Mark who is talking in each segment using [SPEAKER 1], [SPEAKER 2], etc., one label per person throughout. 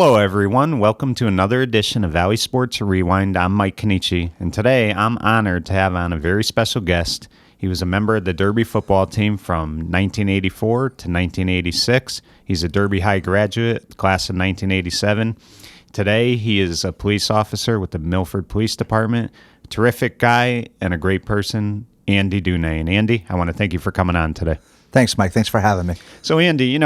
[SPEAKER 1] Hello, everyone. Welcome to another edition of Valley Sports Rewind. I'm Mike Cannici, and today I'm honored to have on a very special guest. He was a member of the Derby football team from 1984 to 1986. He's a Derby High graduate, class of 1987. Today, he is a police officer with the Milford Police Department. Terrific guy and a great person, Andy Dunaj. And Andy, I want to thank you for coming on today.
[SPEAKER 2] Thanks, Mike. Thanks for having me.
[SPEAKER 1] So, Andy,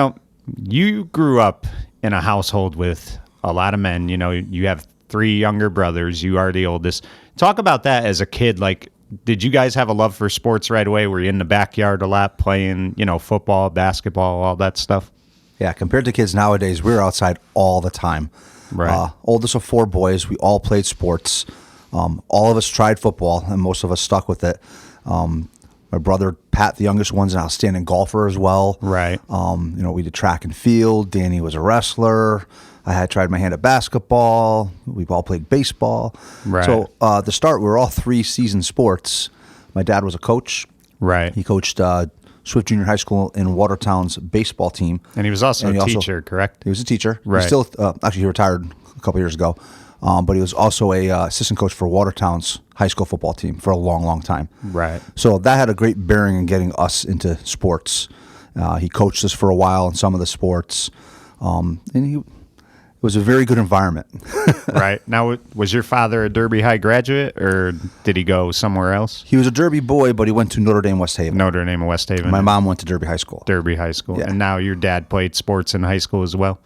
[SPEAKER 1] you grew up in a household with a lot of men. You have 3 younger brothers. You are the oldest. Talk about that as a kid. Like, did you guys have a love for sports right away? Were you in the backyard a lot playing, football, basketball, all that stuff?
[SPEAKER 2] Yeah, compared to kids nowadays, we were outside all the time.
[SPEAKER 1] Right.
[SPEAKER 2] Oldest of 4 boys. We all played sports. All of us tried football, and most of us stuck with it. My brother, Pat, the youngest one's an outstanding golfer as well.
[SPEAKER 1] Right.
[SPEAKER 2] We did track and field. Danny was a wrestler. I had tried my hand at basketball. We've all played baseball.
[SPEAKER 1] Right.
[SPEAKER 2] So to start, we were all 3 season sports. My dad was a coach.
[SPEAKER 1] Right.
[SPEAKER 2] He coached Swift Junior High School in Watertown's baseball team.
[SPEAKER 1] And he was also a teacher, correct?
[SPEAKER 2] He was a teacher.
[SPEAKER 1] Right.
[SPEAKER 2] He still, actually, he retired a couple years ago. But he was also a assistant coach for Watertown's high school football team for a long, long time.
[SPEAKER 1] Right.
[SPEAKER 2] So that had a great bearing in getting us into sports. He coached us for a while in some of the sports. And it was a very good environment.
[SPEAKER 1] Right. Now, was your father a Derby High graduate, or did he go somewhere else?
[SPEAKER 2] He was a Derby boy, but he went to Notre Dame West Haven.
[SPEAKER 1] Notre Dame of West Haven.
[SPEAKER 2] My mom went to Derby High School.
[SPEAKER 1] Derby High School.
[SPEAKER 2] Yeah.
[SPEAKER 1] And now your dad played sports in high school as well?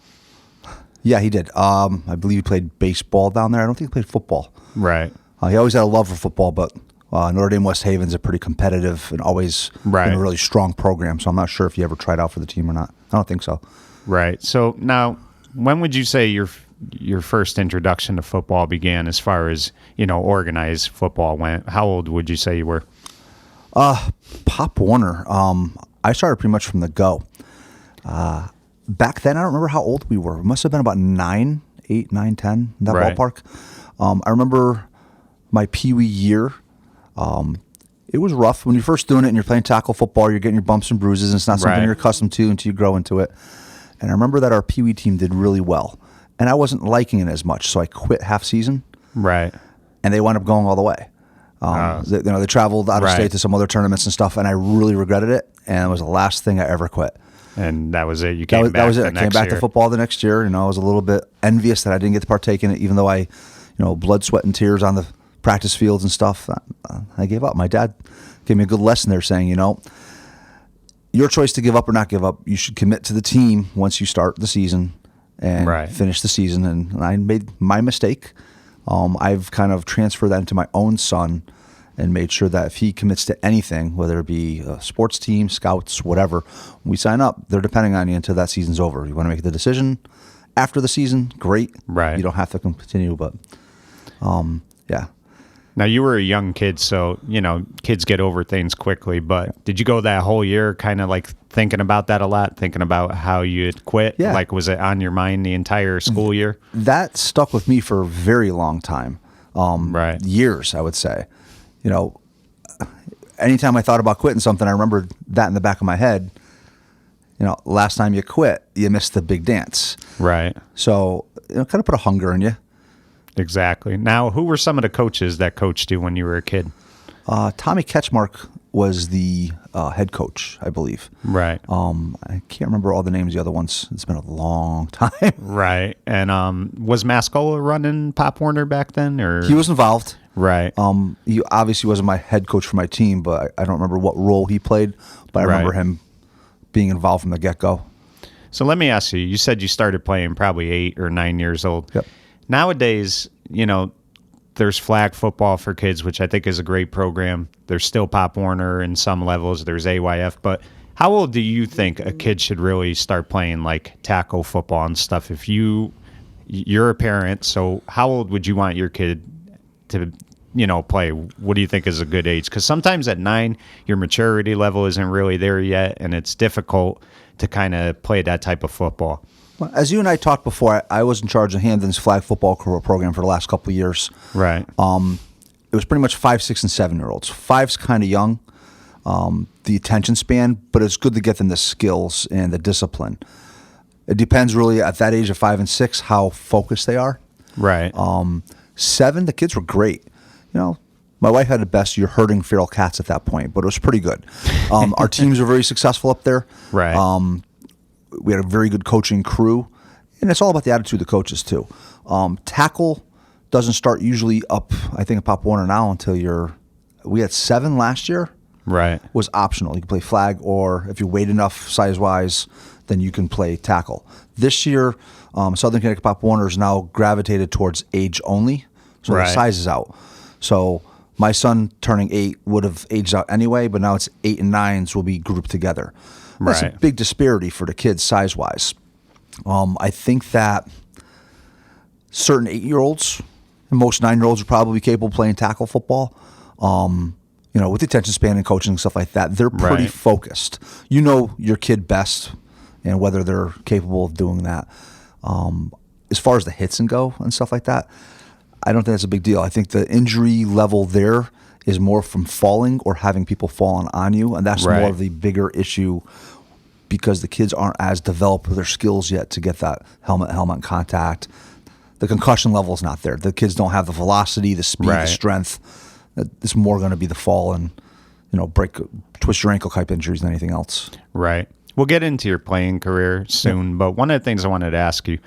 [SPEAKER 2] Yeah, he did. I believe he played baseball down there. I don't think he played football.
[SPEAKER 1] Right.
[SPEAKER 2] He always had a love for football, but Notre Dame West Haven's a pretty competitive and always been a really strong program. So I'm not sure if he ever tried out for the team or not. I don't think so.
[SPEAKER 1] Right. So now, when would you say your first introduction to football began as far as, organized football went? How old would you say you were?
[SPEAKER 2] Pop Warner. I started pretty much from the go. Back then, I don't remember how old we were. It must have been about 8, 9, 10, in that ballpark. I remember my Pee Wee year. It was rough. When you're first doing it and you're playing tackle football, you're getting your bumps and bruises, and it's not something you're accustomed to until you grow into it. And I remember that our Pee Wee team did really well. And I wasn't liking it as much, so I quit half season.
[SPEAKER 1] Right.
[SPEAKER 2] And they wound up going all the way. They traveled out of state to some other tournaments and stuff, and I really regretted it. And it was the last thing I ever quit.
[SPEAKER 1] And that was it. You came back.
[SPEAKER 2] That was it. I came back to football the next year. I was a little bit envious that I didn't get to partake in it, even though I, blood, sweat, and tears on the practice fields and stuff. I gave up. My dad gave me a good lesson there, saying, your choice to give up or not give up. You should commit to the team once you start the season and finish the season. And I made my mistake. I've kind of transferred that into my own son and made sure that if he commits to anything, whether it be a sports team, scouts, whatever, when we sign up, they're depending on you until that season's over. You want to make the decision after the season, great.
[SPEAKER 1] Right.
[SPEAKER 2] You don't have to continue, but yeah.
[SPEAKER 1] Now, you were a young kid, so, kids get over things quickly, but did you go that whole year kind of like thinking about that a lot, thinking about how you had quit?
[SPEAKER 2] Yeah.
[SPEAKER 1] Like, was it on your mind the entire school year?
[SPEAKER 2] That stuck with me for a very long time. Years, I would say. Anytime I thought about quitting something, I remembered that in the back of my head. Last time you quit, you missed the big dance.
[SPEAKER 1] Right.
[SPEAKER 2] So, kind of put a hunger in you.
[SPEAKER 1] Exactly. Now, who were some of the coaches that coached you when you were a kid?
[SPEAKER 2] Tommy Ketchmark was the head coach, I believe.
[SPEAKER 1] Right.
[SPEAKER 2] I can't remember all the names of the other ones. It's been a long time.
[SPEAKER 1] Right. And was Mascola running Pop Warner back then? Or
[SPEAKER 2] he was involved.
[SPEAKER 1] Right.
[SPEAKER 2] He obviously wasn't my head coach for my team, but I don't remember what role he played. But I remember him being involved from the get-go.
[SPEAKER 1] So let me ask you, you said you started playing probably 8 or 9 years old.
[SPEAKER 2] Yep.
[SPEAKER 1] Nowadays, there's flag football for kids, which I think is a great program. There's still Pop Warner in some levels. There's AYF. But how old do you think a kid should really start playing like tackle football and stuff? If you're a parent, so how old would you want your kid to play? What do you think is a good age? Because sometimes at 9, your maturity level isn't really there yet, and it's difficult to kind of play that type of football.
[SPEAKER 2] Well, as you and I talked before, I was in charge of Hamden's flag football program for the last couple of years.
[SPEAKER 1] Right.
[SPEAKER 2] It was pretty much 5, 6, and 7-year-olds. 5's kind of young, the attention span, but it's good to get them the skills and the discipline. It depends really at that age of 5 and 6 how focused they are.
[SPEAKER 1] Right.
[SPEAKER 2] 7, the kids were great. My wife had the best year herding feral cats at that point, but it was pretty good. Our teams were very successful up there.
[SPEAKER 1] Right.
[SPEAKER 2] We had a very good coaching crew, and it's all about the attitude of the coaches too. Tackle doesn't start usually up, I think, at Pop Warner now until we had 7 last year.
[SPEAKER 1] Right.
[SPEAKER 2] Was optional. You can play flag, or if you weight enough size-wise, then you can play tackle. This year, Southern Connecticut Pop Warner is now gravitated towards age only, so the size is out. So my son turning 8 would have aged out anyway, but now it's 8 and 9s will be grouped together. That's a big disparity for the kids size-wise. I think that certain 8-year-olds and most 9-year-olds are probably capable of playing tackle football. With the attention span and coaching and stuff like that, they're pretty focused. You know your kid best and whether they're capable of doing that. As far as the hits and go and stuff like that, I don't think that's a big deal. I think the injury level there is more from falling or having people falling on you, and that's more of the bigger issue because the kids aren't as developed with their skills yet to get that helmet contact. The concussion level is not there. The kids don't have the velocity, the speed, the strength. It's more going to be the fall and twist your ankle type injuries than anything else.
[SPEAKER 1] Right. We'll get into your playing career soon, but one of the things I wanted to ask you,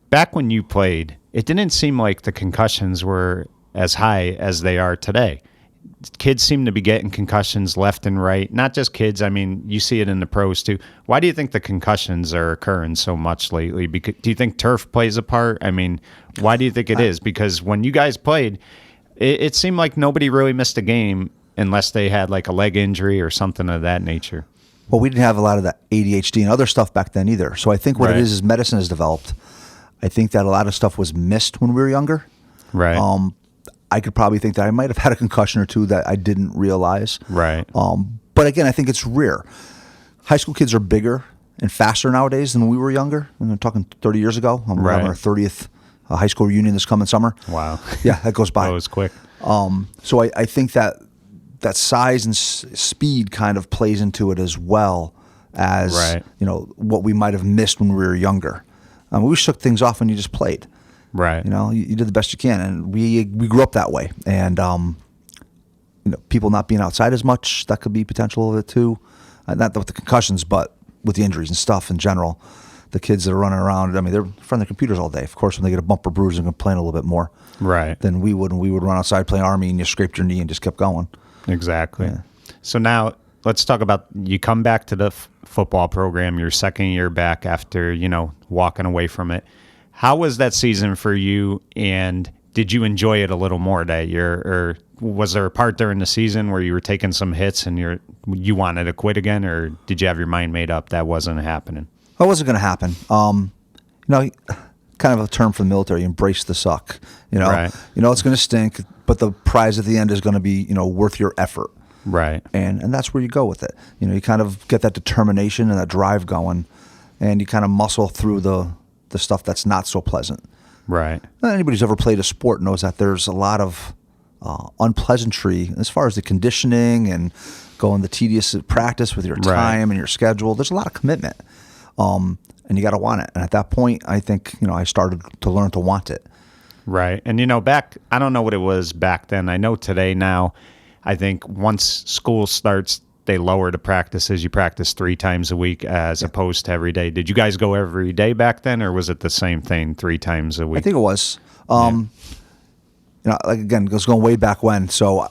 [SPEAKER 1] back when you played, it didn't seem like the concussions were as high as they are today. Kids seem to be getting concussions left and right. Not just kids. I mean, you see it in the pros too. Why do you think the concussions are occurring so much lately? Do you think turf plays a part? I mean, why do you think it is? Because when you guys played, it seemed like nobody really missed a game unless they had like a leg injury or something of that nature.
[SPEAKER 2] Well, we didn't have a lot of that ADHD and other stuff back then either. So I think what it is medicine has developed. I think that a lot of stuff was missed when we were younger.
[SPEAKER 1] Right.
[SPEAKER 2] I could probably think that I might have had a concussion or two that I didn't realize.
[SPEAKER 1] Right.
[SPEAKER 2] But again, I think it's rare. High school kids are bigger and faster nowadays than when we were younger. I'm talking 30 years ago. We're having our 30th high school reunion this coming summer.
[SPEAKER 1] Wow.
[SPEAKER 2] Yeah, that goes by.
[SPEAKER 1] That was quick.
[SPEAKER 2] So I think that size and speed kind of plays into it as well as what we might have missed when we were younger. We shook things off when you just played.
[SPEAKER 1] Right.
[SPEAKER 2] You did the best you can, and we grew up that way. And people not being outside as much, that could be potential of it too. Not with the concussions, but with the injuries and stuff in general. The kids that are running around, I mean, they're in front of their computers all day. Of course, when they get a bump or bruise, they're complain a little bit more than we would. And we would run outside playing Army, and you scraped your knee and just kept going.
[SPEAKER 1] Exactly. Yeah. So now let's talk about you come back to the football program your second year back after, walking away from it. How was that season for you, and did you enjoy it a little more that year, or was there a part during the season where you were taking some hits and you wanted to quit again, or did you have your mind made up that wasn't happening?
[SPEAKER 2] It wasn't going to happen. Kind of a term for the military, embrace the suck. It's going to stink, but the prize at the end is going to be, worth your effort.
[SPEAKER 1] Right.
[SPEAKER 2] And that's where you go with it. You kind of get that determination and that drive going, and you kind of muscle through the stuff that's not so pleasant.
[SPEAKER 1] Right.
[SPEAKER 2] Anybody who's ever played a sport knows that there's a lot of unpleasantry as far as the conditioning and going the tedious practice with your time and your schedule. There's a lot of commitment, and you got to want it. And at that point, I think I started to learn to want it.
[SPEAKER 1] Right. And back, I don't know what it was back then. I know today now, I think once school starts, they lower the practices. You practice 3 times a week as opposed to every day. Did you guys go every day back then, or was it the same thing 3 times a week?
[SPEAKER 2] I think it was. Again, it was going way back when. So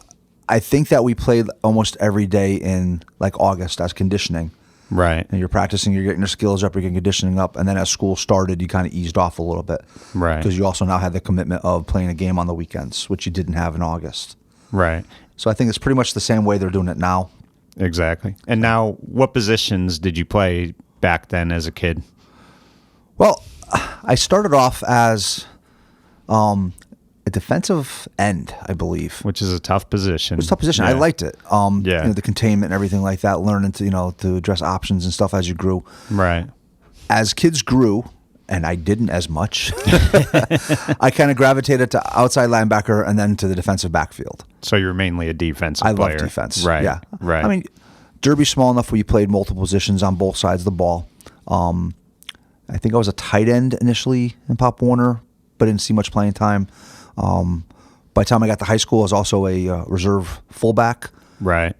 [SPEAKER 2] I think that we played almost every day in like August as conditioning.
[SPEAKER 1] Right.
[SPEAKER 2] And you're practicing, you're getting your skills up, you're getting conditioning up, and then as school started, you kind of eased off a little bit.
[SPEAKER 1] Right.
[SPEAKER 2] Because you also now had the commitment of playing a game on the weekends, which you didn't have in August.
[SPEAKER 1] Right.
[SPEAKER 2] So I think it's pretty much the same way they're doing it now.
[SPEAKER 1] Exactly. And now, what positions did you play back then as a kid?
[SPEAKER 2] Well, I started off as a defensive end, I believe.
[SPEAKER 1] Which is a tough position.
[SPEAKER 2] It was a tough position. Yeah. I liked it.
[SPEAKER 1] The
[SPEAKER 2] containment and everything like that, learning to address options and stuff as you grew.
[SPEAKER 1] Right.
[SPEAKER 2] As kids grew, and I didn't as much, I kind of gravitated to outside linebacker and then to the defensive backfield.
[SPEAKER 1] So you're mainly a defensive player.
[SPEAKER 2] I love defense.
[SPEAKER 1] Right.
[SPEAKER 2] Yeah.
[SPEAKER 1] Right.
[SPEAKER 2] I mean, Derby's small enough where you played multiple positions on both sides of the ball. And I think I was a tight end initially in Pop Warner, but didn't see much playing time. By the time I got to high school, I was also a reserve fullback.
[SPEAKER 1] Right.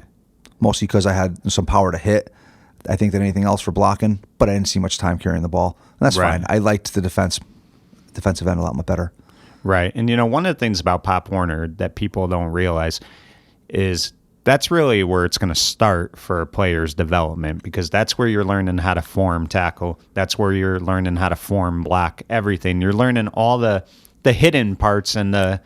[SPEAKER 2] Mostly because I had some power to hit, I think, than anything else for blocking, but I didn't see much time carrying the ball. And that's fine. I liked the defensive end a lot better.
[SPEAKER 1] Right. And, one of the things about Pop Warner that people don't realize is that's really where it's going to start for a player's development, because that's where you're learning how to form tackle. That's where you're learning how to form block, everything. You're learning all the hidden parts and the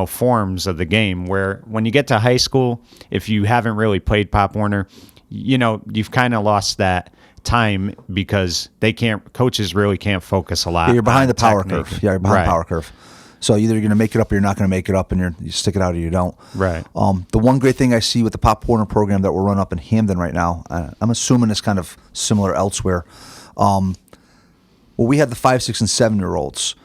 [SPEAKER 1] forms of the game, where when you get to high school, if you haven't really played Pop Warner, you've kind of lost that time because coaches really can't focus a lot.
[SPEAKER 2] Yeah, you're behind the power
[SPEAKER 1] technique.
[SPEAKER 2] curve. Yeah, you're behind the power curve. So either you're going to make it up or you're not going to make it up, and you stick it out or you don't.
[SPEAKER 1] Right.
[SPEAKER 2] The one great thing I see with the Pop Warner program that we're running up in Hamden right now, I'm assuming it's kind of similar elsewhere. We had the 5, 6, and 7-year-olds.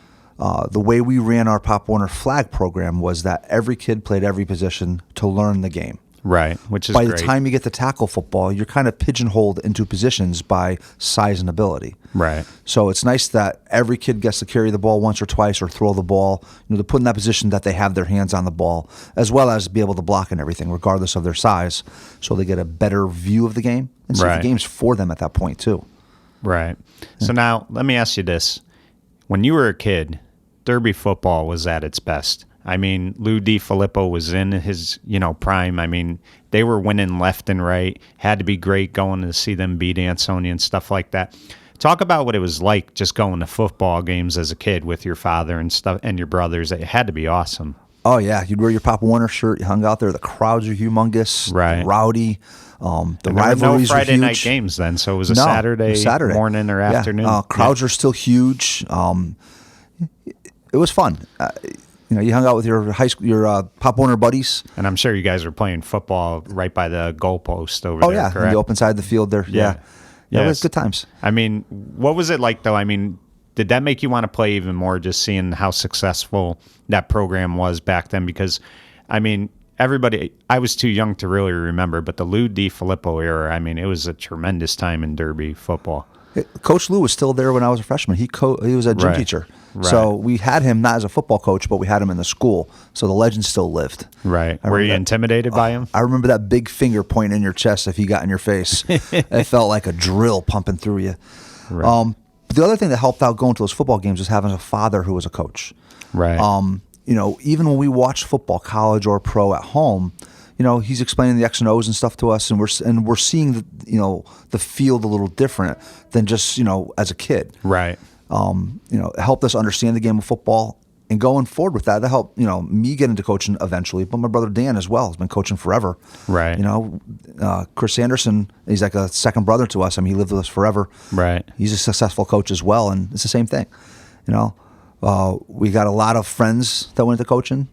[SPEAKER 2] The way we ran our Pop Warner flag program was that every kid played every position to learn the game.
[SPEAKER 1] Right, which is
[SPEAKER 2] By
[SPEAKER 1] great.
[SPEAKER 2] the time you get to tackle football, you're kind of pigeonholed into positions by size and ability.
[SPEAKER 1] Right.
[SPEAKER 2] So it's nice that every kid gets to carry the ball once or twice or throw the ball. They're put in that position that they have their hands on the ball, as well as be able to block and everything, regardless of their size, so they get a better view of the game and see if the game's for them at that point too.
[SPEAKER 1] Right. So now let me ask you this. When you were a kid, Derby football was at its best. I mean, Lou DiFilippo was in his, prime. I mean, they were winning left and right. Had to be great going to see them beat Ansonia and stuff like that. Talk about what it was like just going to football games as a kid with your father and stuff and your brothers. It had to be awesome.
[SPEAKER 2] Oh, yeah. You'd wear your Pop Warner shirt. You hung out there. The crowds are humongous.
[SPEAKER 1] Right.
[SPEAKER 2] Rowdy. The rivalries
[SPEAKER 1] were no Friday
[SPEAKER 2] were huge.
[SPEAKER 1] night games then, so it was a Saturday morning or afternoon.
[SPEAKER 2] Crowds are still huge. It was fun. You hung out with your high school, your Pop Warner buddies,
[SPEAKER 1] and I'm sure you guys were playing football right by the goalpost over there.
[SPEAKER 2] Oh yeah,
[SPEAKER 1] correct?
[SPEAKER 2] the open side of the field there. Yeah, it was good times.
[SPEAKER 1] I mean, what was it like though? I mean, did that make you want to play even more? Just seeing how successful that program was back then, because, I mean, everybody. I was too young to really remember, but the Lou DiFilippo era. I mean, it was a tremendous time in Derby football.
[SPEAKER 2] Coach Lou was still there when I was a freshman. He was a gym teacher. Right. So we had him not as a football coach, but we had him in the school. So the legend still lived.
[SPEAKER 1] Right. Were you intimidated by him?
[SPEAKER 2] I remember that big finger pointing in your chest if he got in your face. It felt like a drill pumping through you. Right. But the other thing that helped out going to those football games was having a father who was a coach.
[SPEAKER 1] Right.
[SPEAKER 2] Even when we watched football, college or pro at home, he's explaining the X and O's and stuff to us, and we're seeing the field a little different than just as a kid.
[SPEAKER 1] Right.
[SPEAKER 2] It helped us understand the game of football, and going forward with that helped me get into coaching eventually. But my brother Dan as well has been coaching forever.
[SPEAKER 1] Right.
[SPEAKER 2] Chris Anderson, he's like a second brother to us. I mean, he lived with us forever.
[SPEAKER 1] Right.
[SPEAKER 2] He's a successful coach as well, and it's the same thing. We got a lot of friends that went into coaching.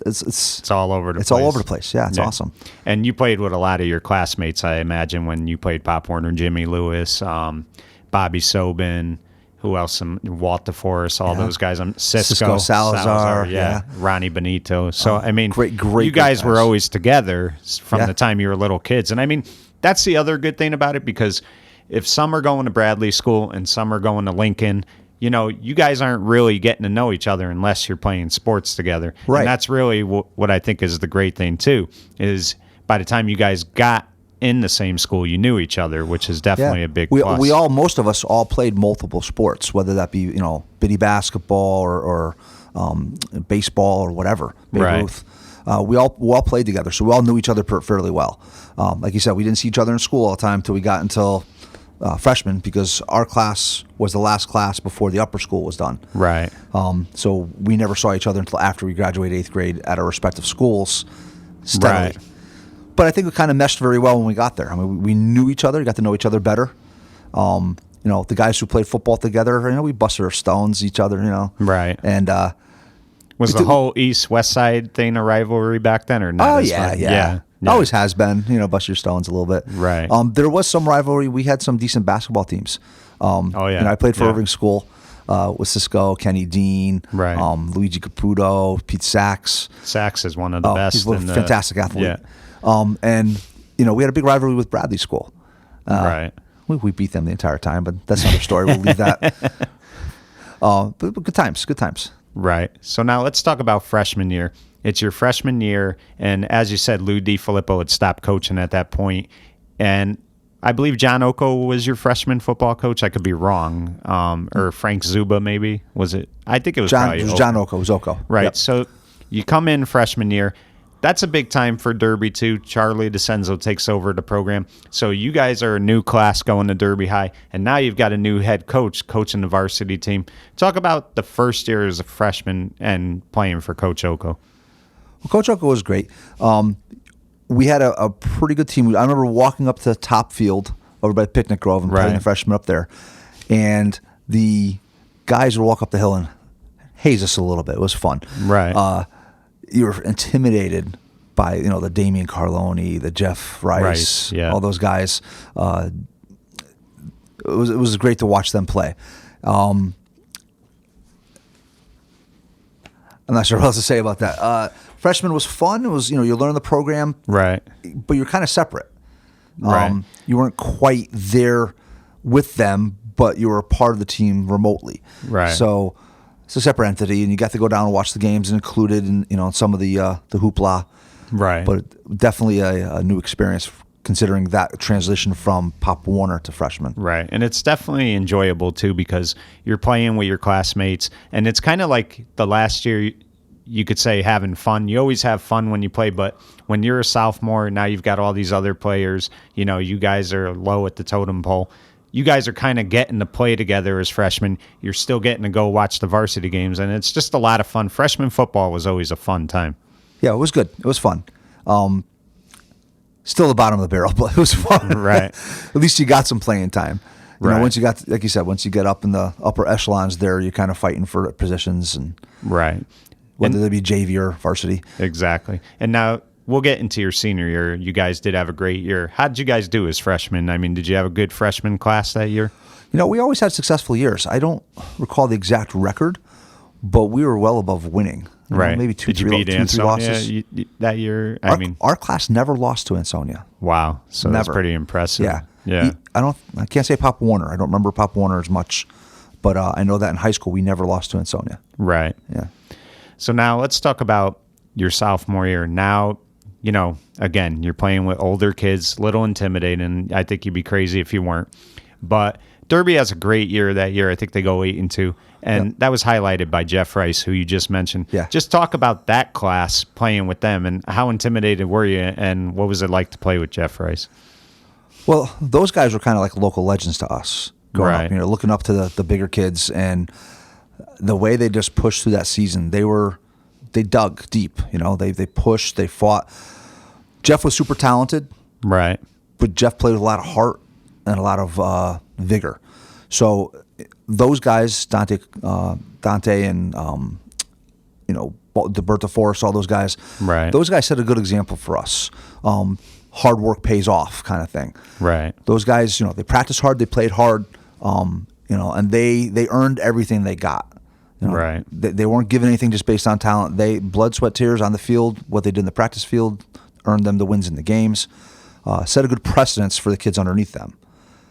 [SPEAKER 2] It's all over the place. It's all over the place. Yeah, it's awesome.
[SPEAKER 1] And you played with a lot of your classmates, I imagine, when you played Pop Warner. Jimmy Lewis, Bobby Sobin, who else? Walt DeForest, all those guys. Cisco
[SPEAKER 2] Salazar,
[SPEAKER 1] Ronnie Benito. So I mean,
[SPEAKER 2] great
[SPEAKER 1] you guys were always together from the time you were little kids. And I mean, that's the other good thing about it, because if some are going to Bradley School and some are going to Lincoln, you guys aren't really getting to know each other unless you're playing sports together.
[SPEAKER 2] Right.
[SPEAKER 1] And that's really what I think is the great thing, too, is by the time you guys got in the same school, you knew each other, which is definitely a big plus.
[SPEAKER 2] Most of us all played multiple sports, whether that be, bitty basketball or baseball or whatever, Babe Ruth. We all played together, so we all knew each other fairly well. Like you said, we didn't see each other in school all the time until we got until freshmen, because our class was the last class before the upper school was done.
[SPEAKER 1] Right.
[SPEAKER 2] So we never saw each other until after we graduated 8th grade at our respective schools steadily.
[SPEAKER 1] Right.
[SPEAKER 2] But I think we kind of meshed very well when we got there. I mean, we knew each other, got to know each other better. The guys who played football together, we busted our stones each other,
[SPEAKER 1] Right.
[SPEAKER 2] And
[SPEAKER 1] was the whole East-West Side thing a rivalry back then, or not?
[SPEAKER 2] Oh, yeah. Always has been, bust your stones a little bit.
[SPEAKER 1] Right.
[SPEAKER 2] There was some rivalry. We had some decent basketball teams. I played for Irving School with Cisco, Kenny Dean, Luigi Caputo, Pete Sachs.
[SPEAKER 1] Sachs is one of the best.
[SPEAKER 2] He's a fantastic athlete. Yeah. We had a big rivalry with Bradley School.
[SPEAKER 1] Right.
[SPEAKER 2] We beat them the entire time, but that's another story. We'll leave that. But good times, good times.
[SPEAKER 1] Right. So now let's talk about freshman year. It's your freshman year, and as you said, Lou DiFilippo had stopped coaching at that point, and I believe John Oko was your freshman football coach. I could be wrong. Or Frank Zuba, maybe. Was it? I think it was
[SPEAKER 2] John Oko. It was Oko.
[SPEAKER 1] Right.
[SPEAKER 2] Yep.
[SPEAKER 1] So you come in freshman year. That's a big time for Derby, too. Charlie DeCenzo takes over the program. So you guys are a new class going to Derby High, and now you've got a new head coach coaching the varsity team. Talk about the first year as a freshman and playing for Coach Oko.
[SPEAKER 2] Well, Coach Oko was great. We had a pretty good team. I remember walking up to the top field over by Picnic Grove and playing a freshman up there. And the guys would walk up the hill and haze us a little bit. It was fun.
[SPEAKER 1] Right.
[SPEAKER 2] You were intimidated by the Damian Carloni, the Jeff Rice, all those guys. It was great to watch them play. I'm not sure what else to say about that. Freshman was fun. It was you learn the program,
[SPEAKER 1] right?
[SPEAKER 2] But you're kind of separate.
[SPEAKER 1] Right.
[SPEAKER 2] You weren't quite there with them, but you were a part of the team remotely.
[SPEAKER 1] Right.
[SPEAKER 2] So it's a separate entity, and you got to go down and watch the games and included in some of the hoopla.
[SPEAKER 1] Right.
[SPEAKER 2] But definitely a new experience considering that transition from Pop Warner to freshman.
[SPEAKER 1] Right. And it's definitely enjoyable too because you're playing with your classmates, and it's kind of like the last year you could say having fun. You always have fun when you play, but when you're a sophomore, now you've got all these other players, you guys are low at the totem pole. You guys are kind of getting to play together as freshmen. You're still getting to go watch the varsity games, and it's just a lot of fun. Freshman football was always a fun time.
[SPEAKER 2] Yeah, it was good. It was fun. Still the bottom of the barrel, but it was fun.
[SPEAKER 1] Right.
[SPEAKER 2] At least you got some playing time.
[SPEAKER 1] Right.
[SPEAKER 2] Once you got, like you said, once you get up in the upper echelons there, you're kind of fighting for positions, and
[SPEAKER 1] right.
[SPEAKER 2] Whether they be JV or varsity.
[SPEAKER 1] Exactly. And now we'll get into your senior year. You guys did have a great year. How did you guys do as freshmen? I mean, did you have a good freshman class that year?
[SPEAKER 2] We always had successful years. I don't recall the exact record, but we were well above winning.
[SPEAKER 1] Right.
[SPEAKER 2] Maybe two,
[SPEAKER 1] did you
[SPEAKER 2] three,
[SPEAKER 1] beat
[SPEAKER 2] two, three losses.
[SPEAKER 1] That year?
[SPEAKER 2] Our class never lost to Ansonia.
[SPEAKER 1] Wow. So
[SPEAKER 2] never.
[SPEAKER 1] That's pretty impressive.
[SPEAKER 2] Yeah.
[SPEAKER 1] Yeah.
[SPEAKER 2] I can't say Pop Warner. I don't remember Pop Warner as much, but I know that in high school we never lost to Ansonia.
[SPEAKER 1] Right.
[SPEAKER 2] Yeah.
[SPEAKER 1] So now let's talk about your sophomore year. Now, again, you're playing with older kids, little intimidating. I think you'd be crazy if you weren't. But Derby has a great year that year. I think they go 8-2. And that was highlighted by Jeff Rice, who you just mentioned.
[SPEAKER 2] Yeah.
[SPEAKER 1] Just talk about that class playing with them and how intimidated were you and what was it like to play with Jeff Rice?
[SPEAKER 2] Well, those guys were kind of like local legends to us growing up, looking up to the bigger kids, and the way they just pushed through that season, they dug deep, they pushed, they fought. Jeff was super talented.
[SPEAKER 1] Right.
[SPEAKER 2] But Jeff played with a lot of heart and a lot of vigor. So those guys, Dante and DeBerta Forrest, all those guys,
[SPEAKER 1] right.
[SPEAKER 2] Those guys set a good example for us. Hard work pays off, kind of thing.
[SPEAKER 1] Right.
[SPEAKER 2] Those guys, they practiced hard, they played hard, and they earned everything they got.
[SPEAKER 1] Right.
[SPEAKER 2] They weren't given anything just based on talent. They blood, sweat, tears on the field. What they did in the practice field earned them the wins in the games. Set a good precedence for the kids underneath them.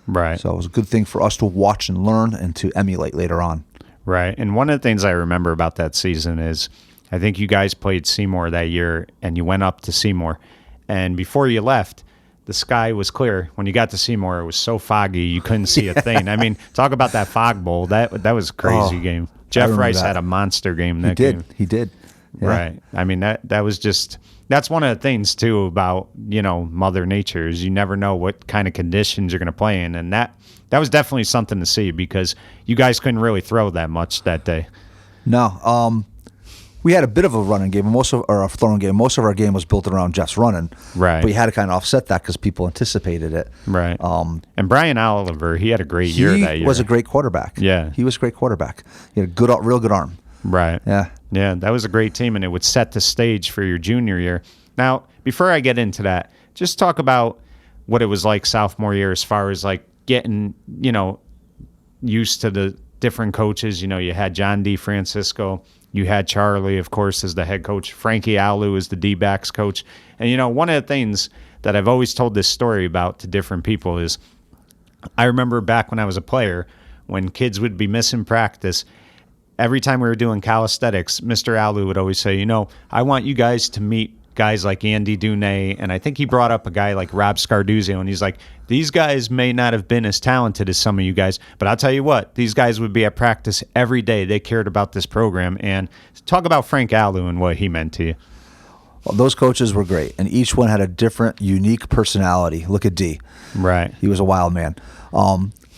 [SPEAKER 1] Right.
[SPEAKER 2] So it was a good thing for us to watch and learn and to emulate later on.
[SPEAKER 1] Right. And one of the things I remember about that season is I think you guys played Seymour that year and you went up to Seymour. And before you left, the sky was clear. When you got to Seymour, it was so foggy you couldn't see a thing. I mean, talk about that fog bowl. That was a crazy game. Jeff Rice had a monster game that game.
[SPEAKER 2] He did. Yeah.
[SPEAKER 1] Right. I mean, that was just... That's one of the things, too, about, Mother Nature is you never know what kind of conditions you're going to play in. And that was definitely something to see because you guys couldn't really throw that much that day.
[SPEAKER 2] No. We had a bit of a running game, or a throwing game. Most of our game was built around Jeff's running.
[SPEAKER 1] Right.
[SPEAKER 2] But we had to kind of offset that because people anticipated it.
[SPEAKER 1] Right. And Brian Oliver, he had a great year that year.
[SPEAKER 2] He was a great quarterback.
[SPEAKER 1] Yeah.
[SPEAKER 2] He was a great quarterback. He had a real good arm.
[SPEAKER 1] Right.
[SPEAKER 2] Yeah.
[SPEAKER 1] Yeah, that was a great team, and it would set the stage for your junior year. Now, before I get into that, just talk about what it was like sophomore year as far as like getting, used to the different coaches. You had John D. Francisco. You had Charlie, of course, as the head coach. Frankie Alu is the D-backs coach. And, one of the things that I've always told this story about to different people is I remember back when I was a player, when kids would be missing practice, every time we were doing calisthenics, Mr. Alu would always say, I want you guys to meet guys like Andy Dunaj, and I think he brought up a guy like Rob Scarduzio, and he's like, these guys may not have been as talented as some of you guys, but I'll tell you what, these guys would be at practice every day. They cared about this program. And talk about Frank Alu and what he meant to you.
[SPEAKER 2] Well, those coaches were great, and each one had a different, unique personality. Look at D.
[SPEAKER 1] Right.
[SPEAKER 2] He was a wild man.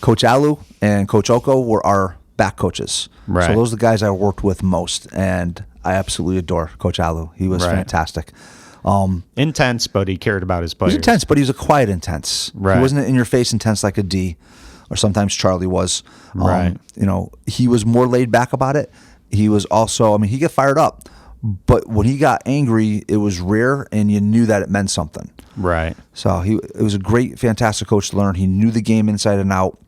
[SPEAKER 2] Coach Alu and Coach Oko were our back coaches.
[SPEAKER 1] Right.
[SPEAKER 2] So those are the guys I worked with most, and I absolutely adore Coach Alu. He was fantastic.
[SPEAKER 1] Intense, but he cared about his players.
[SPEAKER 2] He was intense, but he was a quiet intense.
[SPEAKER 1] Right.
[SPEAKER 2] He wasn't in your face intense like a D, or sometimes Charlie was.
[SPEAKER 1] Right.
[SPEAKER 2] He was more laid back about it. He was also, he get fired up, but when he got angry, it was rare, and you knew that it meant something.
[SPEAKER 1] Right.
[SPEAKER 2] So it was a great, fantastic coach to learn. He knew the game inside and out.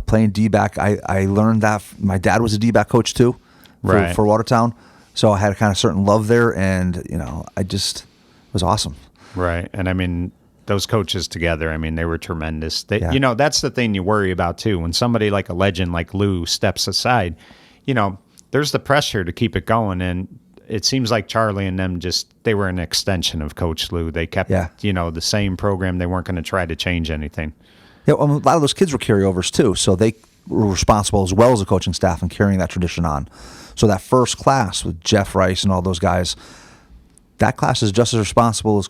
[SPEAKER 2] Playing D-back, I learned that. My dad was a D-back coach too for Watertown. So I had a kind of certain love there, and, it was awesome.
[SPEAKER 1] Right. And those coaches together, they were tremendous. That's the thing you worry about too. When somebody like a legend like Lou steps aside, there's the pressure to keep it going. And it seems like Charlie and them they were an extension of Coach Lou. They kept, the same program. They weren't going to try to change anything.
[SPEAKER 2] Yeah, a lot of those kids were carryovers too, so they were responsible as well as the coaching staff in carrying that tradition on. So that first class with Jeff Rice and all those guys, that class is just as responsible as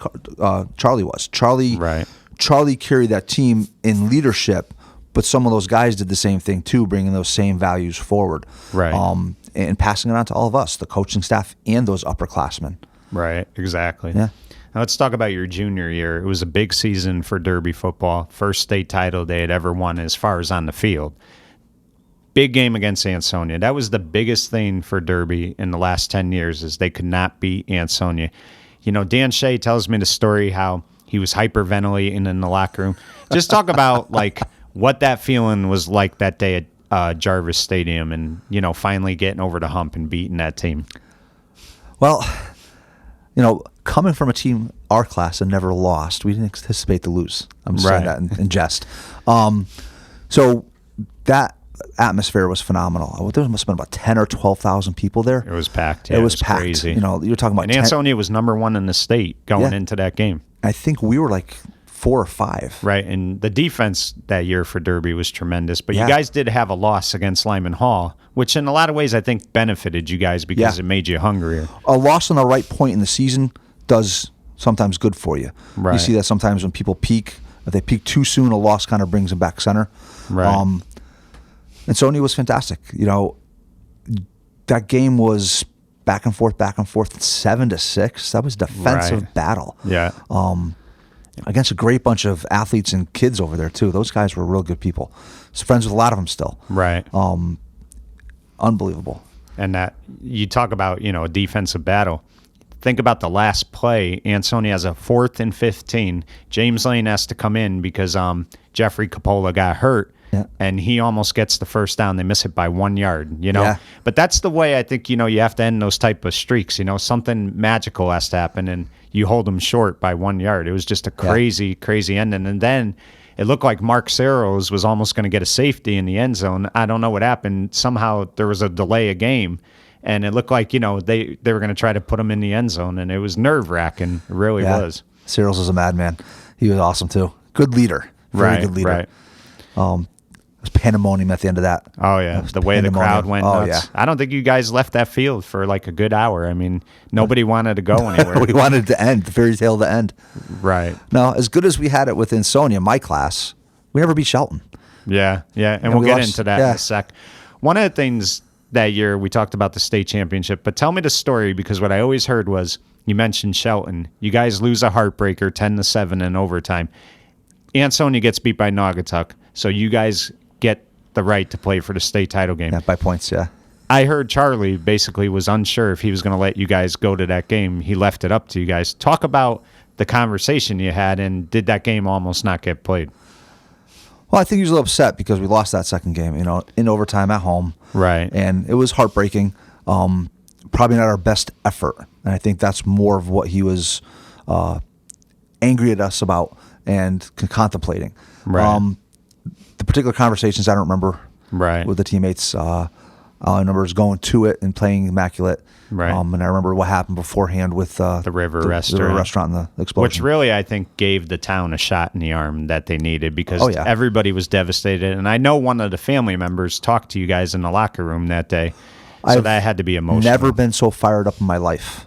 [SPEAKER 2] Charlie was. Charlie carried that team in leadership, but some of those guys did the same thing too, bringing those same values forward, and passing it on to all of us, the coaching staff and those upperclassmen.
[SPEAKER 1] Right, exactly.
[SPEAKER 2] Yeah.
[SPEAKER 1] Now let's talk about your junior year. It was a big season for Derby football. First state title they had ever won as far as on the field. Big game against Ansonia. That was the biggest thing for Derby in the last 10 years is they could not beat Ansonia. Dan Shea tells me the story how he was hyperventilating in the locker room. Just talk about what that feeling was like that day at Jarvis Stadium and, finally getting over the hump and beating that team.
[SPEAKER 2] Well, coming from a team, our class, and never lost, we didn't anticipate to lose. I'm just saying that in jest. So that atmosphere was phenomenal. There must have been about 10 or 12,000 people there.
[SPEAKER 1] It was packed.
[SPEAKER 2] Yeah, it was packed.
[SPEAKER 1] Crazy.
[SPEAKER 2] You're talking about.
[SPEAKER 1] And Ansonia was number 1 in the state going into that game.
[SPEAKER 2] I think we were like 4 or 5.
[SPEAKER 1] Right, and the defense that year for Derby was tremendous. But you guys did have a loss against Lyman Hall, which in a lot of ways I think benefited you guys because it made you hungrier.
[SPEAKER 2] A loss on the right point in the season does sometimes good for you. Right. You see that sometimes when people peak. If they peak too soon, a loss kind of brings them back center.
[SPEAKER 1] Right.
[SPEAKER 2] And Sony was fantastic. That game was back and forth, 7-6. That was defensive battle.
[SPEAKER 1] Yeah.
[SPEAKER 2] Against a great bunch of athletes and kids over there too. Those guys were real good people. I was friends with a lot of them still.
[SPEAKER 1] Right.
[SPEAKER 2] Unbelievable.
[SPEAKER 1] And that you talk about, a defensive battle. Think about the last play. Ansonia has a 4th and 15. James Lane has to come in because Jeffrey Coppola got hurt.
[SPEAKER 2] Yeah.
[SPEAKER 1] And he almost gets the first down. They miss it by 1 yard,
[SPEAKER 2] Yeah.
[SPEAKER 1] But that's the way I think, you have to end those type of streaks. Something magical has to happen, and you hold them short by 1 yard. It was just a crazy, crazy ending. And then it looked like Mark Saros was almost going to get a safety in the end zone. I don't know what happened. Somehow there was a delay of game, and it looked like, they were going to try to put him in the end zone, and it was nerve-wracking. It really was.
[SPEAKER 2] Saros was a madman. He was awesome, too. Good leader. Very good leader.
[SPEAKER 1] Right.
[SPEAKER 2] It was pandemonium at the end of that.
[SPEAKER 1] Oh, yeah. The way the crowd went nuts.
[SPEAKER 2] Yeah.
[SPEAKER 1] I don't think you guys left that field for a good hour. Nobody wanted to go anywhere.
[SPEAKER 2] We wanted to end, the fairy tale to end.
[SPEAKER 1] Right.
[SPEAKER 2] Now, as good as we had it with Ansonia, my class, we never beat Shelton.
[SPEAKER 1] Yeah. And we'll get into that in a sec. One of the things that year, we talked about the state championship, but tell me the story, because what I always heard was, you mentioned Shelton. You guys lose a heartbreaker 10-7 in overtime. Ansonia gets beat by Naugatuck, so you guys get the right to play for the state title game.
[SPEAKER 2] Yeah, by points, yeah.
[SPEAKER 1] I heard Charlie basically was unsure if he was going to let you guys go to that game. He left it up to you guys. Talk about the conversation you had, and did that game almost not get played?
[SPEAKER 2] Well, I think he was a little upset because we lost that second game, in overtime at home.
[SPEAKER 1] Right.
[SPEAKER 2] And it was heartbreaking. Probably not our best effort. And I think that's more of what he was angry at us about and contemplating.
[SPEAKER 1] Right.
[SPEAKER 2] The particular conversations I don't remember
[SPEAKER 1] Right.
[SPEAKER 2] with the teammates. All I remember is going to it and playing immaculate.
[SPEAKER 1] Right.
[SPEAKER 2] And I remember what happened beforehand with
[SPEAKER 1] the River Restaurant.
[SPEAKER 2] The River Restaurant and the explosion.
[SPEAKER 1] Which really, I think, gave the town a shot in the arm that they needed because
[SPEAKER 2] Oh, yeah.
[SPEAKER 1] everybody was devastated. And I know one of the family members talked to you guys in the locker room that day. So that had to be emotional.
[SPEAKER 2] Never been so fired up in my life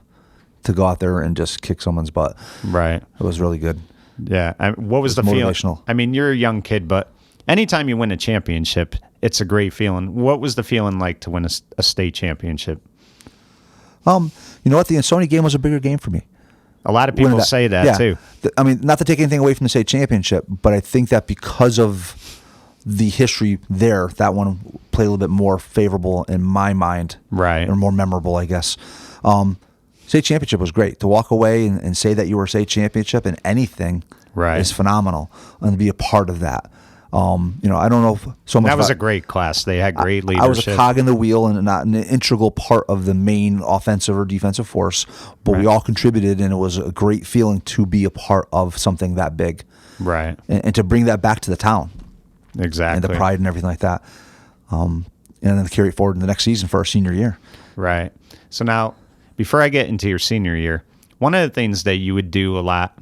[SPEAKER 2] to go out there and just kick someone's butt.
[SPEAKER 1] Right.
[SPEAKER 2] It was really good.
[SPEAKER 1] Yeah. What was the feeling?
[SPEAKER 2] Motivational.
[SPEAKER 1] I mean, you're a young kid, but anytime you win a championship, it's a great feeling. What was the feeling like to win a state championship?
[SPEAKER 2] You know what? The Ansoni game was a bigger game for me.
[SPEAKER 1] A lot of people say that, too.
[SPEAKER 2] I mean, not to take anything away from the state championship, but I think that because of the history there, that one played a little bit more favorable in my mind.
[SPEAKER 1] Right.
[SPEAKER 2] Or more memorable, I guess. State championship was great. To walk away and say that you were a state championship in anything is phenomenal, and to be a part of that. I don't know if so much.
[SPEAKER 1] That was a great class. They had great leadership.
[SPEAKER 2] I was a cog in the wheel and not an integral part of the main offensive or defensive force, but we all contributed, and it was a great feeling to be a part of something that big.
[SPEAKER 1] Right.
[SPEAKER 2] And to bring that back to the town.
[SPEAKER 1] Exactly.
[SPEAKER 2] And the pride and everything like that. And then carry it forward in the next season for our senior year.
[SPEAKER 1] Right. So now, before I get into your senior year, one of the things that you would do a lot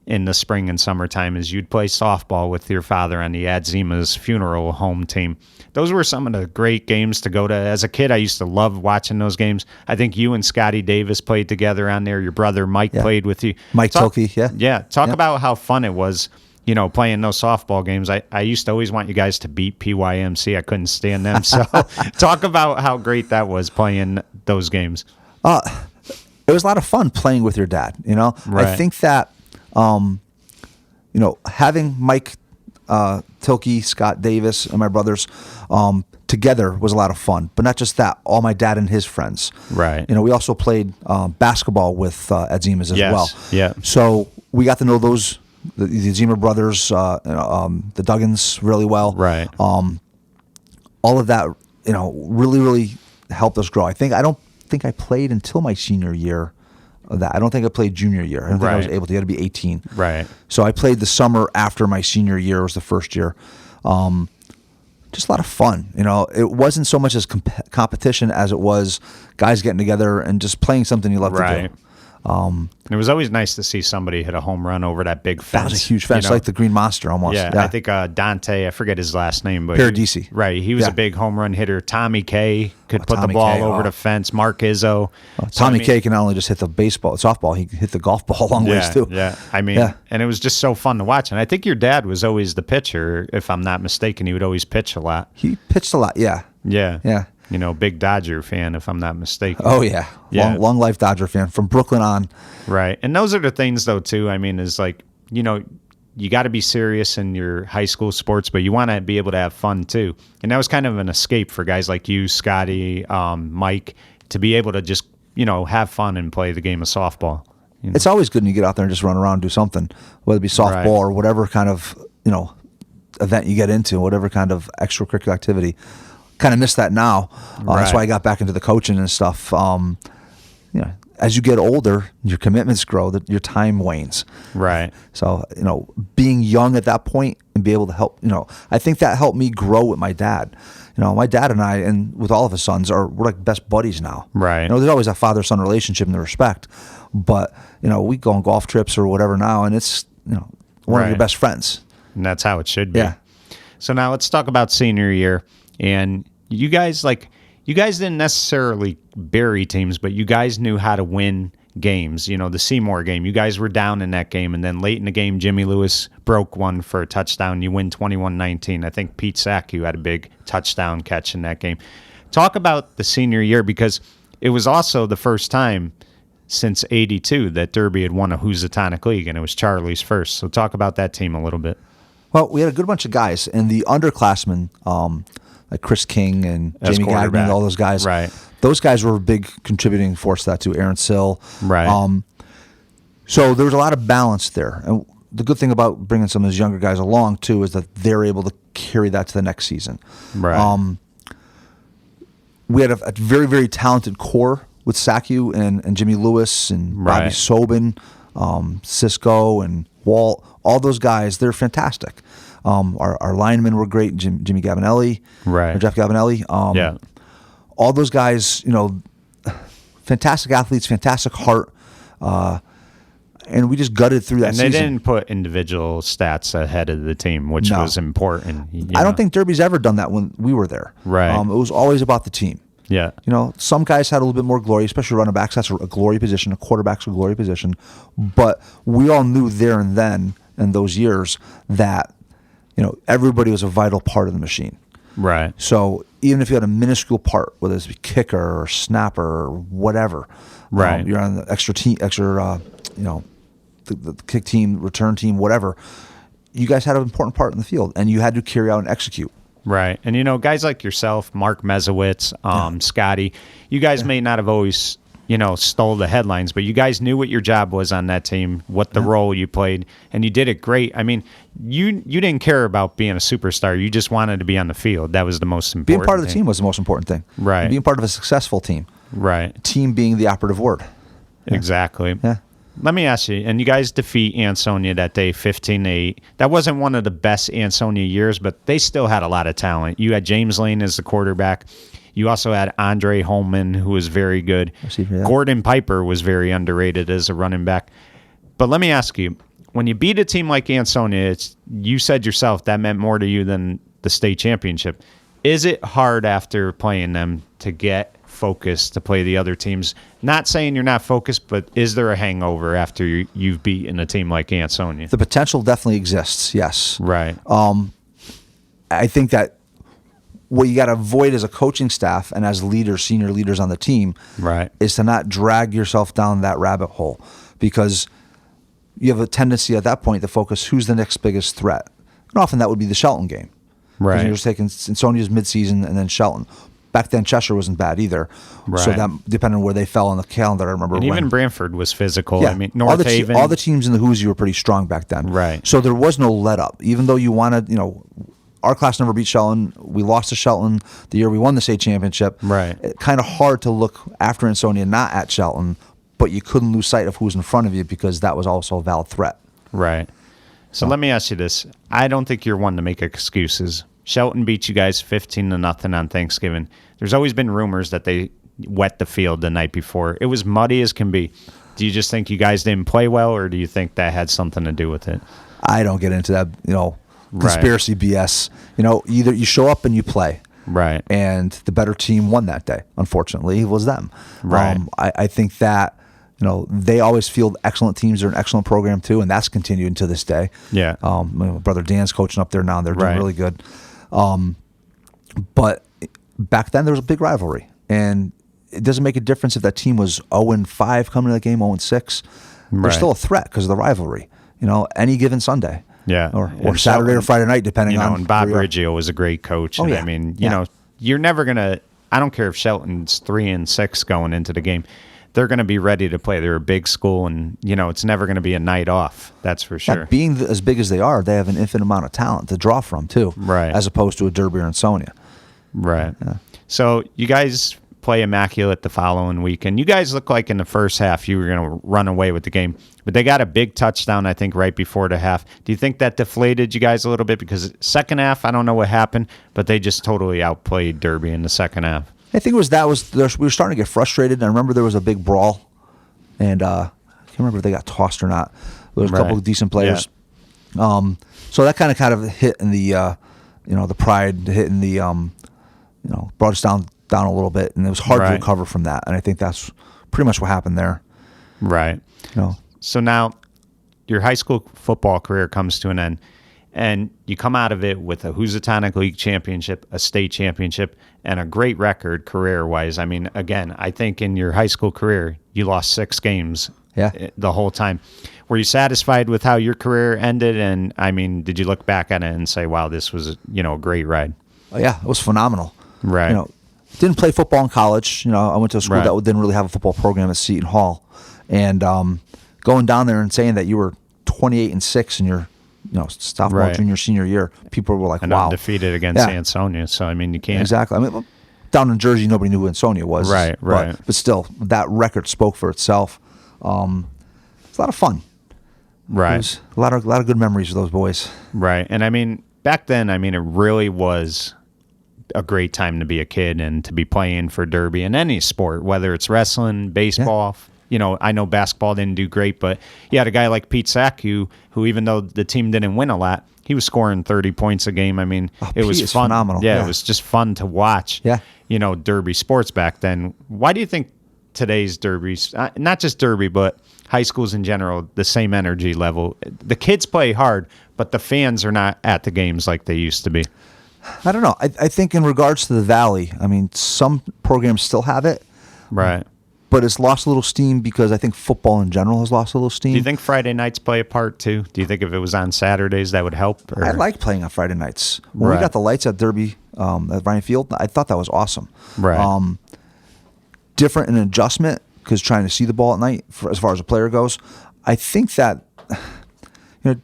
[SPEAKER 1] in the spring and summertime is you'd play softball with your father on the Adzima's funeral home team. Those were some of the great games to go to. As a kid, I used to love watching those games. I think you and Scotty Davis played together on there. Your brother Mike played with you.
[SPEAKER 2] Mike Tilke, yeah.
[SPEAKER 1] Yeah. Talk about how fun it was, playing those softball games. I used to always want you guys to beat PYMC. I couldn't stand them. So talk about how great that was playing those games.
[SPEAKER 2] It was a lot of fun playing with your dad.
[SPEAKER 1] Right.
[SPEAKER 2] I think that having Mike Tilke, Scott Davis, and my brothers together was a lot of fun. But not just that, all my dad and his friends.
[SPEAKER 1] Right.
[SPEAKER 2] We also played basketball with Adzima's as well.
[SPEAKER 1] Yeah.
[SPEAKER 2] So we got to know the Adzima brothers, the Duggans really well.
[SPEAKER 1] Right.
[SPEAKER 2] All of that, really, really helped us grow. I don't think I played until my senior year. I don't think I played junior year. I don't think I was able to. You had to be 18.
[SPEAKER 1] Right.
[SPEAKER 2] So I played the summer after my senior year was the first year. Just a lot of fun. It wasn't so much as competition as it was guys getting together and just playing something you love to do.
[SPEAKER 1] It was always nice to see somebody hit a home run over that big fence.
[SPEAKER 2] That was a huge fence, like the Green Monster almost.
[SPEAKER 1] Yeah, I think Dante, I forget his last name, but
[SPEAKER 2] Paradisi.
[SPEAKER 1] Right, he was a big home run hitter. Tommy K could put the ball over the fence. Mark Izzo.
[SPEAKER 2] Tommy K can not only just hit the softball, he can hit the golf ball a long ways too.
[SPEAKER 1] Yeah, and it was just so fun to watch. And I think your dad was always the pitcher, if I'm not mistaken. He would always pitch a lot.
[SPEAKER 2] He pitched a lot, yeah.
[SPEAKER 1] Yeah. Big Dodger fan, if I'm not mistaken.
[SPEAKER 2] Oh, yeah. Long life Dodger fan from Brooklyn on.
[SPEAKER 1] Right. And those are the things, though, too. I mean, is like, you got to be serious in your high school sports, but you want to be able to have fun, too. And that was kind of an escape for guys like you, Scotty, Mike, to be able to just, have fun and play the game of softball.
[SPEAKER 2] It's always good when you get out there and just run around and do something, whether it be softball or whatever kind of, event you get into, whatever kind of extracurricular activity. Kind of miss that now. That's why I got back into the coaching and stuff. As you get older, your commitments grow, your time wanes.
[SPEAKER 1] Right.
[SPEAKER 2] So, being young at that point and be able to help, I think that helped me grow with my dad. My dad and I, and with all of his sons, we're like best buddies now.
[SPEAKER 1] Right.
[SPEAKER 2] There's always a father-son relationship and the respect, but, we go on golf trips or whatever now, and it's, one of your best friends.
[SPEAKER 1] And that's how it should be.
[SPEAKER 2] Yeah.
[SPEAKER 1] So now let's talk about senior year. And you guys didn't necessarily bury teams, but you guys knew how to win games. The Seymour game, you guys were down in that game, and then late in the game, Jimmy Lewis broke one for a touchdown. You win 21-19. I think Pete Sackey had a big touchdown catch in that game. Talk about the senior year, because it was also the first time since '82 that Derby had won a Housatonic League, and it was Charlie's first. So talk about that team a little bit.
[SPEAKER 2] Well, we had a good bunch of guys, and the underclassmen, like Chris King and Jamie Gagnon, all those guys.
[SPEAKER 1] Right.
[SPEAKER 2] Those guys were a big contributing force to that too. Aaron Sill.
[SPEAKER 1] Right.
[SPEAKER 2] So there was a lot of balance there. And the good thing about bringing some of those younger guys along too is that they're able to carry that to the next season.
[SPEAKER 1] Right.
[SPEAKER 2] We had a very, very talented core with Sackey and Jimmy Lewis and Bobby Sobin, Cisco and Walt. All those guys, they're fantastic. Our linemen were great. Jimmy Gabinelli,
[SPEAKER 1] Right.
[SPEAKER 2] or Jeff Gabinelli.
[SPEAKER 1] Yeah.
[SPEAKER 2] All those guys, fantastic athletes, fantastic heart. And we just gutted through that
[SPEAKER 1] And they
[SPEAKER 2] season.
[SPEAKER 1] didn't put individual stats ahead of the team, which
[SPEAKER 2] No.
[SPEAKER 1] was important.
[SPEAKER 2] I don't think Derby's ever done that when we were there.
[SPEAKER 1] Right.
[SPEAKER 2] It was always about the team.
[SPEAKER 1] Yeah.
[SPEAKER 2] Some guys had a little bit more glory, especially running backs. That's a glory position. A quarterback's a glory position. But we all knew there and then in those years that, everybody was a vital part of the machine.
[SPEAKER 1] Right.
[SPEAKER 2] So even if you had a minuscule part, whether it's a kicker or snapper or whatever,
[SPEAKER 1] Right.
[SPEAKER 2] You're on the extra team, the kick team, return team, whatever. You guys had an important part in the field, and you had to carry out and execute.
[SPEAKER 1] Right. And, guys like yourself, Mark Mezowitz, Scotty, you guys may not have always, stole the headlines, but you guys knew what your job was on that team, what the role you played, and you did it great. I mean, you didn't care about being a superstar. You just wanted to be on the field. That was the most important
[SPEAKER 2] Being part of the
[SPEAKER 1] thing.
[SPEAKER 2] team was the most important thing.
[SPEAKER 1] Right.
[SPEAKER 2] And being part of a successful team.
[SPEAKER 1] Right.
[SPEAKER 2] Team being the operative word.
[SPEAKER 1] Exactly.
[SPEAKER 2] Yeah.
[SPEAKER 1] Let me ask you, and you guys defeat Ansonia that day 15-8. That wasn't one of the best Ansonia years, but they still had a lot of talent. You had James Lane as the quarterback. You also had Andre Holman, who was very good. Gordon Piper was very underrated as a running back. But let me ask you, when you beat a team like Ansonia, you said yourself that meant more to you than the state championship. Is it hard after playing them to get focused to play the other teams? Not saying you're not focused, but is there a hangover after you've beaten a team like Ansonia?
[SPEAKER 2] The potential definitely exists, yes.
[SPEAKER 1] Right.
[SPEAKER 2] I think that what you got to avoid as a coaching staff and as leaders, senior leaders on the team,
[SPEAKER 1] Right.
[SPEAKER 2] is to not drag yourself down that rabbit hole, because you have a tendency at that point to focus who's the next biggest threat. And often that would be the Shelton game.
[SPEAKER 1] Right.
[SPEAKER 2] You're just taking Ansonia's midseason and then Shelton. Back then, Cheshire wasn't bad either.
[SPEAKER 1] Right.
[SPEAKER 2] So that, depending on where they fell on the calendar, I remember
[SPEAKER 1] And
[SPEAKER 2] when.
[SPEAKER 1] even Brantford was physical.
[SPEAKER 2] Yeah.
[SPEAKER 1] I mean, North Haven.
[SPEAKER 2] All the teams in the Who's were pretty strong back then.
[SPEAKER 1] Right.
[SPEAKER 2] So there was no let up. Even though you wanted, our class never beat Shelton. We lost to Shelton the year we won the state championship.
[SPEAKER 1] Right.
[SPEAKER 2] Kind of hard to look after Ansonia, not at Shelton, but you couldn't lose sight of who was in front of you because that was also a valid threat.
[SPEAKER 1] Right. So let me ask you this. I don't think you're one to make excuses. Shelton beat you guys 15-0 on Thanksgiving. There's always been rumors that they wet the field the night before. It was muddy as can be. Do you just think you guys didn't play well, or do you think that had something to do with it?
[SPEAKER 2] I don't get into that, conspiracy BS. Either you show up and you play.
[SPEAKER 1] Right.
[SPEAKER 2] And the better team won that day. Unfortunately, it was them.
[SPEAKER 1] Right.
[SPEAKER 2] I think that, they always field excellent teams. They're an excellent program too, and that's continuing to this day.
[SPEAKER 1] Yeah.
[SPEAKER 2] My brother Dan's coaching up there now, and they're doing
[SPEAKER 1] Right.
[SPEAKER 2] really good. But back then there was a big rivalry, and it doesn't make a difference if that team was 0-5 coming to that game, 0-6. They're
[SPEAKER 1] Right.
[SPEAKER 2] still a threat because of the rivalry. Any given Sunday.
[SPEAKER 1] Yeah.
[SPEAKER 2] Or
[SPEAKER 1] And
[SPEAKER 2] Saturday or
[SPEAKER 1] Shelton,
[SPEAKER 2] Friday night, depending on.
[SPEAKER 1] And Bob
[SPEAKER 2] where you are.
[SPEAKER 1] Riggio was a great coach.
[SPEAKER 2] Oh,
[SPEAKER 1] And
[SPEAKER 2] yeah.
[SPEAKER 1] I mean,
[SPEAKER 2] Yeah.
[SPEAKER 1] you're never going to, I don't care if Shelton's 3-6 going into the game. They're going to be ready to play. They're a big school, and, it's never going to be a night off. That's for sure.
[SPEAKER 2] Yeah, being as big as they are, they have an infinite amount of talent to draw from, too.
[SPEAKER 1] Right.
[SPEAKER 2] As opposed to a Derby or Ansonia.
[SPEAKER 1] Right. Yeah. So you guys play Immaculate the following week, and you guys look like in the first half you were going to run away with the game. But they got a big touchdown, I think, right before the half. Do you think that deflated you guys a little bit? Because second half, I don't know what happened, but they just totally outplayed Derby in the second half.
[SPEAKER 2] I think we were starting to get frustrated. And I remember there was a big brawl, and I can't remember if they got tossed or not. There was a couple of decent players. Yeah. So that kind of hit in the, the pride, hit in the, brought us down a little bit, and it was hard to recover from that. And I think that's pretty much what happened there.
[SPEAKER 1] Right. So now your high school football career comes to an end, and you come out of it with a Housatonic League championship, a state championship, and a great record career-wise. I mean, again, I think in your high school career, you lost 6 games the whole time. Were you satisfied with how your career ended? And, I mean, did you look back at it and say, wow, this was, a great ride?
[SPEAKER 2] Oh, yeah, it was phenomenal.
[SPEAKER 1] Right.
[SPEAKER 2] Didn't play football in college. I went to a school that didn't really have a football program at Seton Hall. And going down there and saying that you were 28-6 in your sophomore, junior, senior year, people were like,
[SPEAKER 1] and
[SPEAKER 2] wow.
[SPEAKER 1] Undefeated against Ansonia. So, I mean, you can't.
[SPEAKER 2] Exactly. I mean, down in Jersey, nobody knew who Ansonia was.
[SPEAKER 1] Right.
[SPEAKER 2] But still, that record spoke for itself. It's a lot of fun.
[SPEAKER 1] Right.
[SPEAKER 2] It was a lot of good memories of those boys.
[SPEAKER 1] Right. And I mean, back then, I mean, it really was a great time to be a kid and to be playing for Derby in any sport, whether it's wrestling, baseball. You know, I know basketball didn't do great, but you had a guy like Pete Sack who even though the team didn't win a lot, he was scoring 30 points a game. I mean, it was fun.
[SPEAKER 2] Phenomenal.
[SPEAKER 1] Yeah, it was just fun to watch.
[SPEAKER 2] Yeah.
[SPEAKER 1] You know, Derby sports back then. Why do you think today's Derbies, not just Derby, but high schools in general, the same energy level? The kids play hard, but the fans are not at the games like they used to be.
[SPEAKER 2] I don't know. I think in regards to the Valley, I mean, some programs still have it.
[SPEAKER 1] Right.
[SPEAKER 2] But it's lost a little steam because I think football in general has lost a little steam.
[SPEAKER 1] Do you think Friday nights play a part too? Do you think if it was on Saturdays that would help? Or?
[SPEAKER 2] I like playing on Friday nights. When we got the lights at Derby, at Ryan Field, I thought that was awesome.
[SPEAKER 1] Right.
[SPEAKER 2] Different in adjustment because trying to see the ball at night, as far as a player goes, I think that it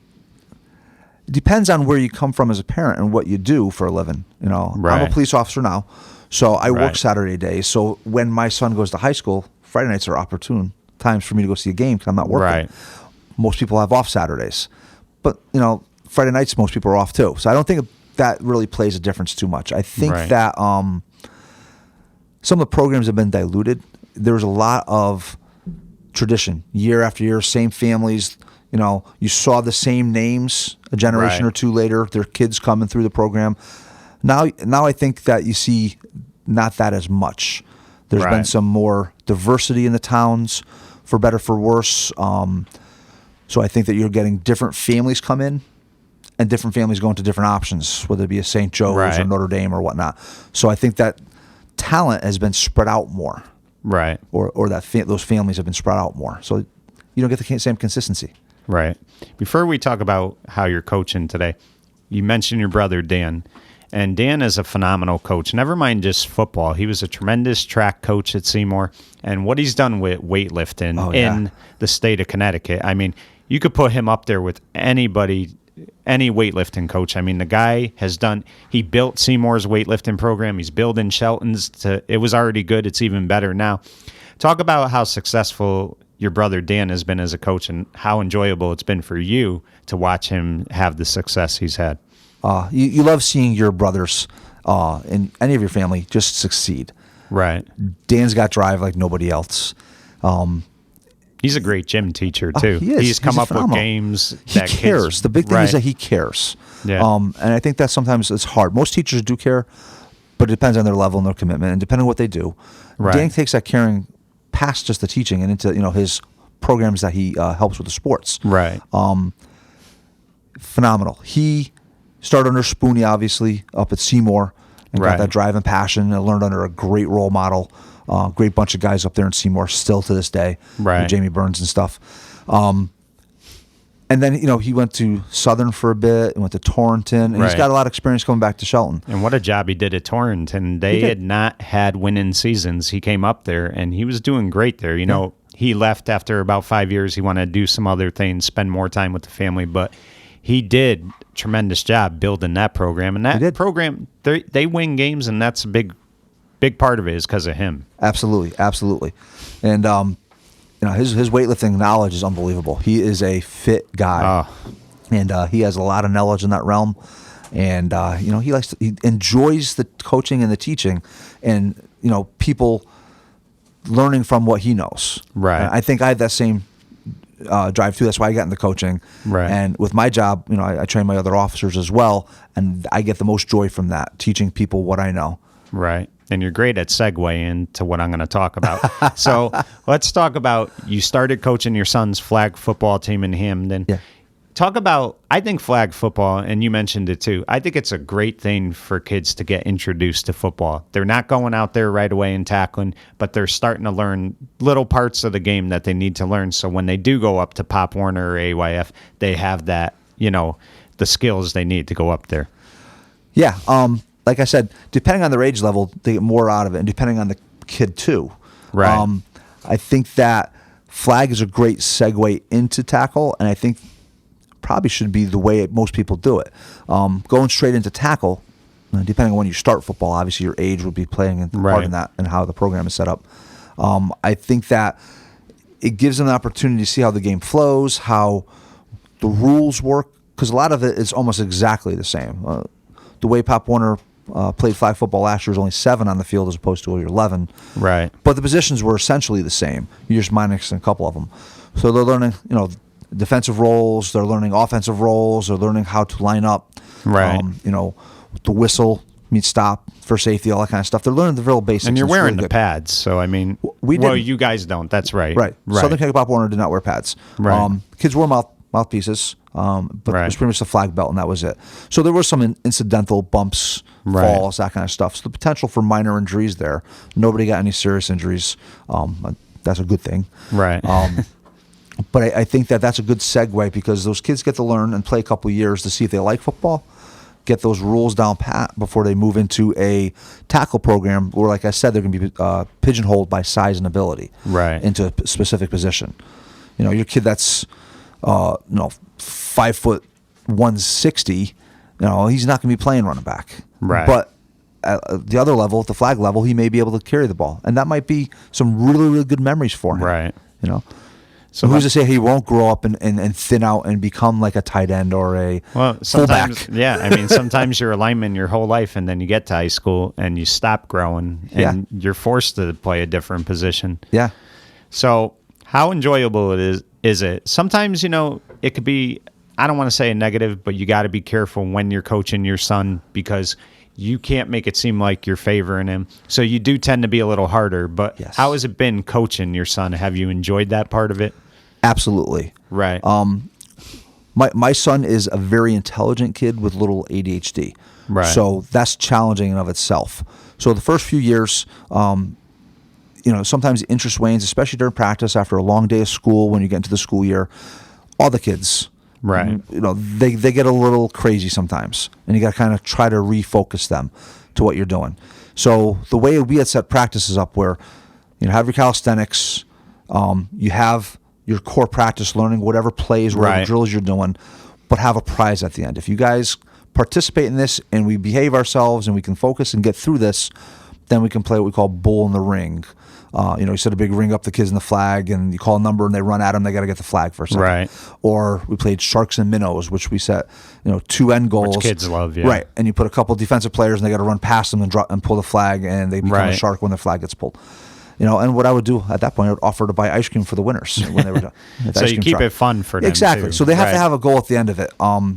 [SPEAKER 2] depends on where you come from as a parent and what you do for a living. You know,
[SPEAKER 1] right.
[SPEAKER 2] I'm a police officer now, so I work Saturday days. So when my son goes to high school, Friday nights are opportune times for me to go see a game because I'm not working.
[SPEAKER 1] Right.
[SPEAKER 2] Most people have off Saturdays, but Friday nights most people are off too. So I don't think that really plays a difference too much. I think that some of the programs have been diluted. There's a lot of tradition year after year, same families. You saw the same names a generation or two later. Their kids coming through the program. Now I think that you see not that as much. There's been some more diversity in the towns, for better, for worse. So I think that you're getting different families come in, and different families going to different options, whether it be a St. Joe's or Notre Dame or whatnot. So I think that talent has been spread out more,
[SPEAKER 1] right?
[SPEAKER 2] Or that those families have been spread out more. So you don't get the same consistency.
[SPEAKER 1] Right. Before we talk about how you're coaching today, you mentioned your brother, Dan. And Dan is a phenomenal coach. Never mind just football. He was a tremendous track coach at Seymour. And what he's done with weightlifting in the state of Connecticut, I mean, you could put him up there with anybody, any weightlifting coach. I mean, the guy he built Seymour's weightlifting program. He's building Shelton's. It was already good. It's even better now. Talk about how successful your brother Dan has been as a coach and how enjoyable it's been for you to watch him have the success he's had.
[SPEAKER 2] You love seeing your brothers in any of your family just succeed.
[SPEAKER 1] Right.
[SPEAKER 2] Dan's got drive like nobody else.
[SPEAKER 1] He's a great gym teacher too.
[SPEAKER 2] He is.
[SPEAKER 1] He's come up
[SPEAKER 2] phenomenal.
[SPEAKER 1] with games.
[SPEAKER 2] He cares. The big thing is that he cares.
[SPEAKER 1] Yeah.
[SPEAKER 2] And I think that sometimes it's hard. Most teachers do care, but it depends on their level and their commitment, and depending on what they do.
[SPEAKER 1] Right.
[SPEAKER 2] Dan takes that caring past just the teaching and into his programs that he helps with the sports.
[SPEAKER 1] Right.
[SPEAKER 2] Phenomenal. He started under Spoonie, obviously, up at Seymour, and got that drive and passion, and learned under a great role model. Great bunch of guys up there in Seymour still to this day.
[SPEAKER 1] Right.
[SPEAKER 2] With Jamie Burns and stuff. And then, he went to Southern for a bit and went to Torrington. And he's got a lot of experience coming back to Shelton.
[SPEAKER 1] And what a job he did at Torrington. They had not had winning seasons. He came up there, and he was doing great there. He left after about 5 years. He wanted to do some other things, spend more time with the family. But he did a tremendous job building that program. And that program, they win games, and that's a big part of it is because of him.
[SPEAKER 2] Absolutely. And his weightlifting knowledge is unbelievable. He is a fit guy, and he has a lot of knowledge in that realm. And he enjoys the coaching and the teaching, and people learning from what he knows.
[SPEAKER 1] Right.
[SPEAKER 2] And I think I have that same drive too. That's why I got into coaching.
[SPEAKER 1] Right.
[SPEAKER 2] And with my job, I train my other officers as well, and I get the most joy from that, teaching people what I know.
[SPEAKER 1] Right. And you're great at segueing into what I'm going to talk about. So let's talk about, you started coaching your son's flag football team in Hamden.
[SPEAKER 2] Yeah.
[SPEAKER 1] Talk about, I think flag football, and you mentioned it too, I think it's a great thing for kids to get introduced to football. They're not going out there right away and tackling, but they're starting to learn little parts of the game that they need to learn. So when they do go up to Pop Warner or AYF, they have that, the skills they need to go up there.
[SPEAKER 2] Yeah. Like I said, depending on their age level, they get more out of it, and depending on the kid too.
[SPEAKER 1] Right.
[SPEAKER 2] I think that flag is a great segue into tackle, and I think probably should be the way most people do it. Going straight into tackle, depending on when you start football, obviously your age would be playing a part in that and how the program is set up. I think that it gives them an opportunity to see how the game flows, how the rules work, because a lot of it is almost exactly the same. The way Pop Warner played flag football last year was only 7 on the field as opposed to 11.
[SPEAKER 1] Right.
[SPEAKER 2] But the positions were essentially the same. You're just minus a couple of them. So they're learning, defensive roles. They're learning offensive roles. They're learning how to line up.
[SPEAKER 1] Right.
[SPEAKER 2] The whistle means stop for safety, all that kind of stuff. They're learning the real basics.
[SPEAKER 1] And you're wearing
[SPEAKER 2] really
[SPEAKER 1] the pads, so I mean,
[SPEAKER 2] didn't.
[SPEAKER 1] You guys don't. That's right.
[SPEAKER 2] Right. Southern Connecticut Pop Warner did not wear pads.
[SPEAKER 1] Right.
[SPEAKER 2] Kids wore mouthpieces, but it was pretty much the flag belt, and that was it. So there were some incidental bumps, falls, that kind of stuff. So the potential for minor injuries there. Nobody got any serious injuries. That's a good thing.
[SPEAKER 1] Right.
[SPEAKER 2] But I think that's a good segue because those kids get to learn and play a couple of years to see if they like football, get those rules down pat before they move into a tackle program where, like I said, they're going to be pigeonholed by size and ability into a specific position. Your kid that's 5 foot 160, he's not going to be playing running back.
[SPEAKER 1] Right.
[SPEAKER 2] But at the other level, at the flag level, he may be able to carry the ball, and that might be some really, really good memories for him.
[SPEAKER 1] Right.
[SPEAKER 2] So who's to say he won't grow up and thin out and become like a tight end or a fullback?
[SPEAKER 1] Yeah, I mean, sometimes you're a lineman your whole life, and then you get to high school and you stop growing, and you're forced to play a different position.
[SPEAKER 2] Yeah.
[SPEAKER 1] So how enjoyable is it? Sometimes, it could be, I don't want to say a negative, but you got to be careful when you're coaching your son because you can't make it seem like you're favoring him. So you do tend to be a little harder. But how has it been coaching your son? Have you enjoyed that part of it?
[SPEAKER 2] Absolutely.
[SPEAKER 1] Right.
[SPEAKER 2] My son is a very intelligent kid with little ADHD.
[SPEAKER 1] Right.
[SPEAKER 2] So that's challenging in of itself. So the first few years, sometimes interest wanes, especially during practice after a long day of school when you get into the school year. All the kids,
[SPEAKER 1] right?
[SPEAKER 2] They get a little crazy sometimes, and you got to kind of try to refocus them to what you're doing. So the way we had set practices up, where you have your calisthenics, you have your core practice learning, whatever plays, whatever drills you're doing, but have a prize at the end. If you guys participate in this and we behave ourselves and we can focus and get through this, then we can play what we call bull in the ring. You set a big ring up the kids in the flag, and you call a number, and they run at them. They got to get the flag for a second.
[SPEAKER 1] Right.
[SPEAKER 2] Or we played sharks and minnows, which we set 2 end goals.
[SPEAKER 1] Which kids love, yeah.
[SPEAKER 2] Right. And you put a couple of defensive players, and they got to run past them and drop and pull the flag, and they become a shark when the flag gets pulled. And what I would do at that point, I would offer to buy ice cream for the winners when they were done.
[SPEAKER 1] So you keep it fun for them.
[SPEAKER 2] Exactly.
[SPEAKER 1] Too.
[SPEAKER 2] So they have to have a goal at the end of it.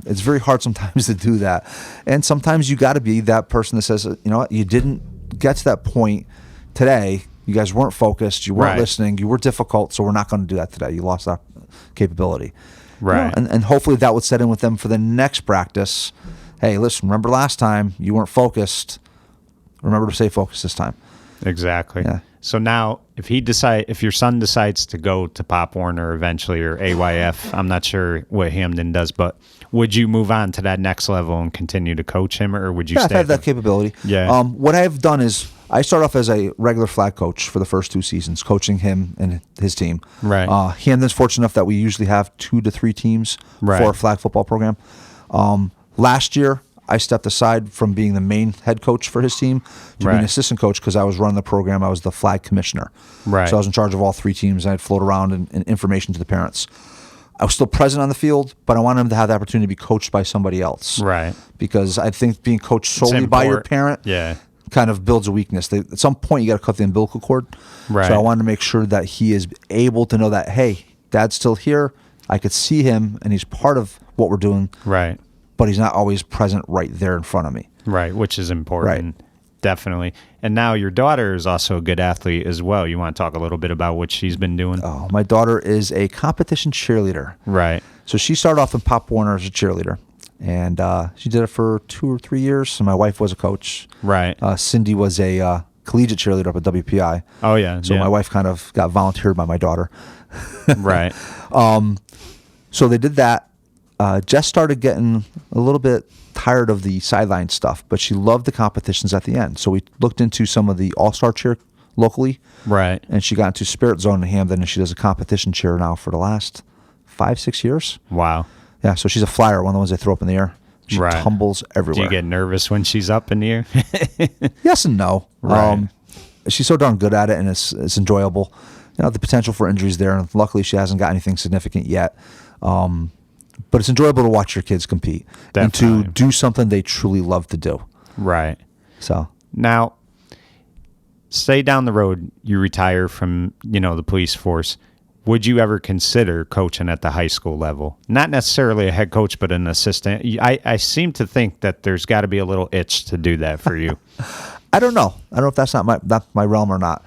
[SPEAKER 2] It's very hard sometimes to do that, and sometimes you got to be that person that says, you didn't get to that point today. You guys weren't focused. You weren't listening. You were difficult, so we're not going to do that today. You lost that capability.
[SPEAKER 1] Right.
[SPEAKER 2] And hopefully that would set in with them for the next practice. Hey, listen, remember last time you weren't focused. Remember to stay focused this time.
[SPEAKER 1] Exactly.
[SPEAKER 2] Yeah.
[SPEAKER 1] So now, if your son decides to go to Pop Warner eventually or AYF, I'm not sure what Hamden does, but would you move on to that next level and continue to coach him, or would you stay?
[SPEAKER 2] I have that capability.
[SPEAKER 1] Yeah.
[SPEAKER 2] What I've done is I start off as a regular flag coach for the first 2 seasons, coaching him and his team.
[SPEAKER 1] Right.
[SPEAKER 2] Hamden's fortunate enough that we usually have 2 to 3 teams for a flag football program. Last year, I stepped aside from being the main head coach for his team to be an assistant coach because I was running the program. I was the flag commissioner.
[SPEAKER 1] Right.
[SPEAKER 2] So I was in charge of all 3 teams, and I'd float around and information to the parents. I was still present on the field, but I wanted him to have the opportunity to be coached by somebody else.
[SPEAKER 1] Right.
[SPEAKER 2] Because I think being coached solely by your parent kind of builds a weakness. At some point, you got to cut the umbilical cord.
[SPEAKER 1] Right.
[SPEAKER 2] So I wanted to make sure that he is able to know that, hey, Dad's still here. I could see him, and he's part of what we're doing.
[SPEAKER 1] Right.
[SPEAKER 2] But he's not always present right there in front of me.
[SPEAKER 1] Right, which is important. Right. Definitely. And now your daughter is also a good athlete as well. You want to talk a little bit about what she's been doing?
[SPEAKER 2] Oh, my daughter is a competition cheerleader.
[SPEAKER 1] Right.
[SPEAKER 2] So she started off in Pop Warner as a cheerleader. And she did it for 2 or 3 years. And my wife was a coach.
[SPEAKER 1] Right.
[SPEAKER 2] Cindy was a collegiate cheerleader up at WPI.
[SPEAKER 1] Oh, yeah.
[SPEAKER 2] So my wife kind of got volunteered by my daughter.
[SPEAKER 1] Right.
[SPEAKER 2] So they did that. Jess started getting a little bit tired of the sideline stuff, but she loved the competitions at the end. So we looked into some of the all-star cheer locally.
[SPEAKER 1] Right.
[SPEAKER 2] And she got into Spirit Zone in Hamden, and she does a competition cheer now for the last 5-6 years.
[SPEAKER 1] Wow.
[SPEAKER 2] Yeah, so she's a flyer, one of the ones they throw up in the air. She tumbles everywhere.
[SPEAKER 1] Do you get nervous when she's up in the air?
[SPEAKER 2] Yes and no.
[SPEAKER 1] Right.
[SPEAKER 2] She's so darn good at it, and it's enjoyable. The potential for injuries there, and luckily she hasn't got anything significant yet. but it's enjoyable to watch your kids compete and to do something they truly love to do.
[SPEAKER 1] Right.
[SPEAKER 2] So
[SPEAKER 1] now, say down the road you retire from, the police force. Would you ever consider coaching at the high school level? Not necessarily a head coach, but an assistant. I seem to think that there's got to be a little itch to do that for you.
[SPEAKER 2] I don't know. I don't know if that's not my realm or not.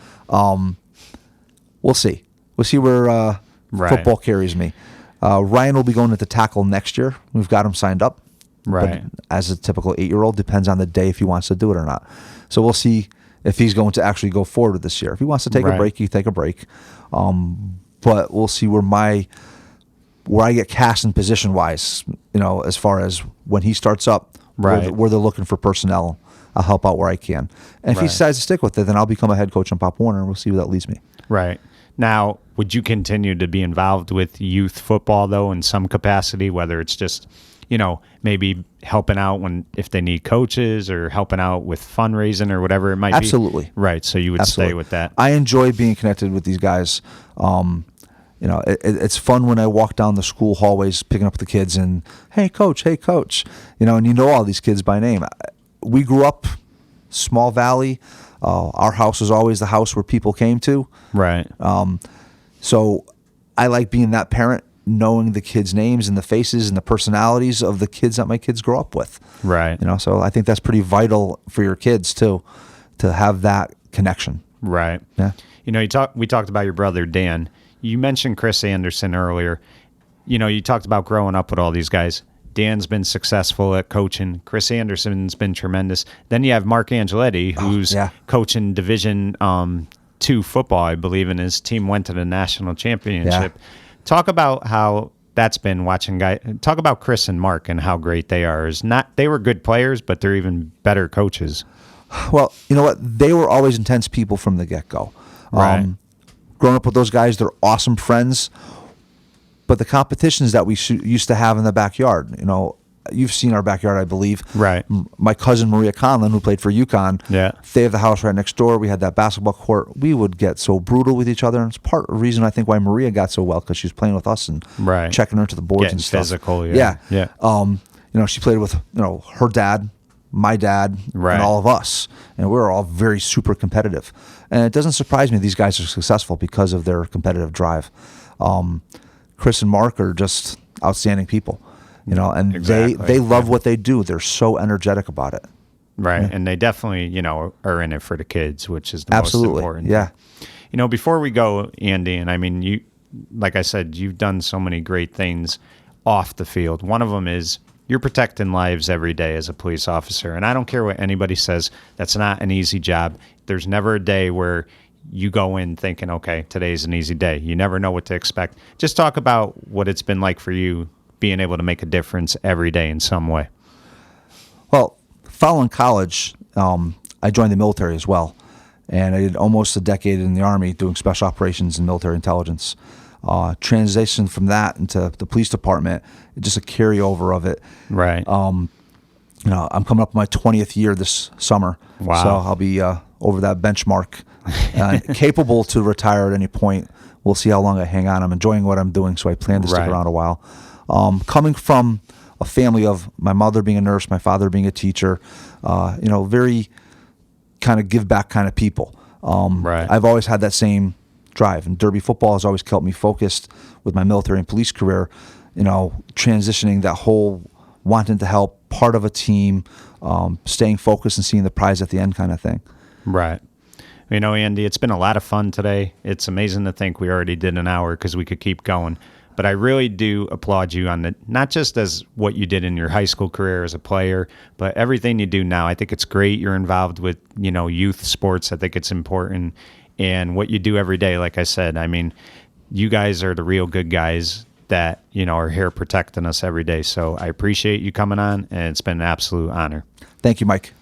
[SPEAKER 2] We'll see. We'll see where football carries me. Ryan will be going into tackle next year. We've got him signed up.
[SPEAKER 1] Right.
[SPEAKER 2] But as a typical 8-year-old, depends on the day if he wants to do it or not. So we'll see if he's going to actually go forward this year. If he wants to take a break, he take a break. But we'll see where I get cast in position wise, as far as when he starts up, where they're looking for personnel. I'll help out where I can. And if he decides to stick with it, then I'll become a head coach on Pop Warner, and we'll see where that leads me.
[SPEAKER 1] Right. Now, would you continue to be involved with youth football, though, in some capacity, whether it's just, maybe helping out if they need coaches or helping out with fundraising or whatever it might be?
[SPEAKER 2] Absolutely.
[SPEAKER 1] Right. So you would stay with that.
[SPEAKER 2] I enjoy being connected with these guys. It's fun when I walk down the school hallways picking up the kids and, hey, coach, and all these kids by name. We grew up small valley. Our house was always the house where people came to.
[SPEAKER 1] Right.
[SPEAKER 2] So I like being that parent, knowing the kids' names and the faces and the personalities of the kids that my kids grow up with.
[SPEAKER 1] Right.
[SPEAKER 2] So I think that's pretty vital for your kids too, to have that connection.
[SPEAKER 1] Right.
[SPEAKER 2] Yeah.
[SPEAKER 1] We talked about your brother, Dan. You mentioned Chris Anderson earlier. You talked about growing up with all these guys. Dan's been successful at coaching. Chris Anderson's been tremendous. Then you have Mark Angeletti, who's coaching Division II football, I believe, and his team went to the national championship. Yeah. Talk about how that's been watching guys. Talk about Chris and Mark and how great they are. They were good players, but they're even better coaches.
[SPEAKER 2] Well, you know what? They were always intense people from the get-go.
[SPEAKER 1] Right.
[SPEAKER 2] Growing up with those guys, they're awesome friends. But the competitions that we used to have in the backyard, you've seen our backyard, I believe.
[SPEAKER 1] Right.
[SPEAKER 2] My cousin Maria Conlon, who played for UConn, they have the house right next door. We had that basketball court. We would get so brutal with each other. And it's part of the reason I think why Maria got so well, because she was playing with us and checking her to the boards and stuff.
[SPEAKER 1] Physical,
[SPEAKER 2] yeah. She played with her dad, my dad, and all of us. And we were all very super competitive. And it doesn't surprise me these guys are successful because of their competitive drive. Chris and Mark are just outstanding people, and they love what they do. They're so energetic about it.
[SPEAKER 1] Right. Yeah. And they definitely, are in it for the kids, which is the most important.
[SPEAKER 2] Yeah.
[SPEAKER 1] Before we go, Andy, and I mean, you, like I said, you've done so many great things off the field. One of them is you're protecting lives every day as a police officer. And I don't care what anybody says. That's not an easy job. There's never a day where you go in thinking, okay, today's an easy day. You never know what to expect. Just talk about what it's been like for you being able to make a difference every day in some way.
[SPEAKER 2] Well, following college, I joined the military as well. And I did almost a decade in the Army doing special operations and military intelligence. Transitioned from that into the police department, just a carryover of it.
[SPEAKER 1] Right.
[SPEAKER 2] I'm coming up on my 20th year this summer.
[SPEAKER 1] Wow.
[SPEAKER 2] So I'll be over that benchmark. Capable to retire at any point. We'll see how long I hang on. I'm enjoying what I'm doing, so I plan to stick around a while. Coming from a family of my mother being a nurse, my father being a teacher, very kind of give back kind of people. I've always had that same drive, and Derby football has always kept me focused with my military and police career. Transitioning that whole wanting to help, part of a team, staying focused and seeing the prize at the end kind of thing.
[SPEAKER 1] Right. Andy, it's been a lot of fun today. It's amazing to think we already did an hour because we could keep going. But I really do applaud you on not just as what you did in your high school career as a player, but everything you do now. I think it's great you're involved with, youth sports. I think it's important. And what you do every day, like I said, you guys are the real good guys that, are here protecting us every day. So I appreciate you coming on, and it's been an absolute honor.
[SPEAKER 2] Thank you, Mike.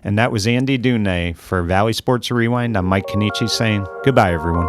[SPEAKER 1] And that was Andy Dunaj for Valley Sports Rewind. I'm Mike Cannici saying goodbye, everyone.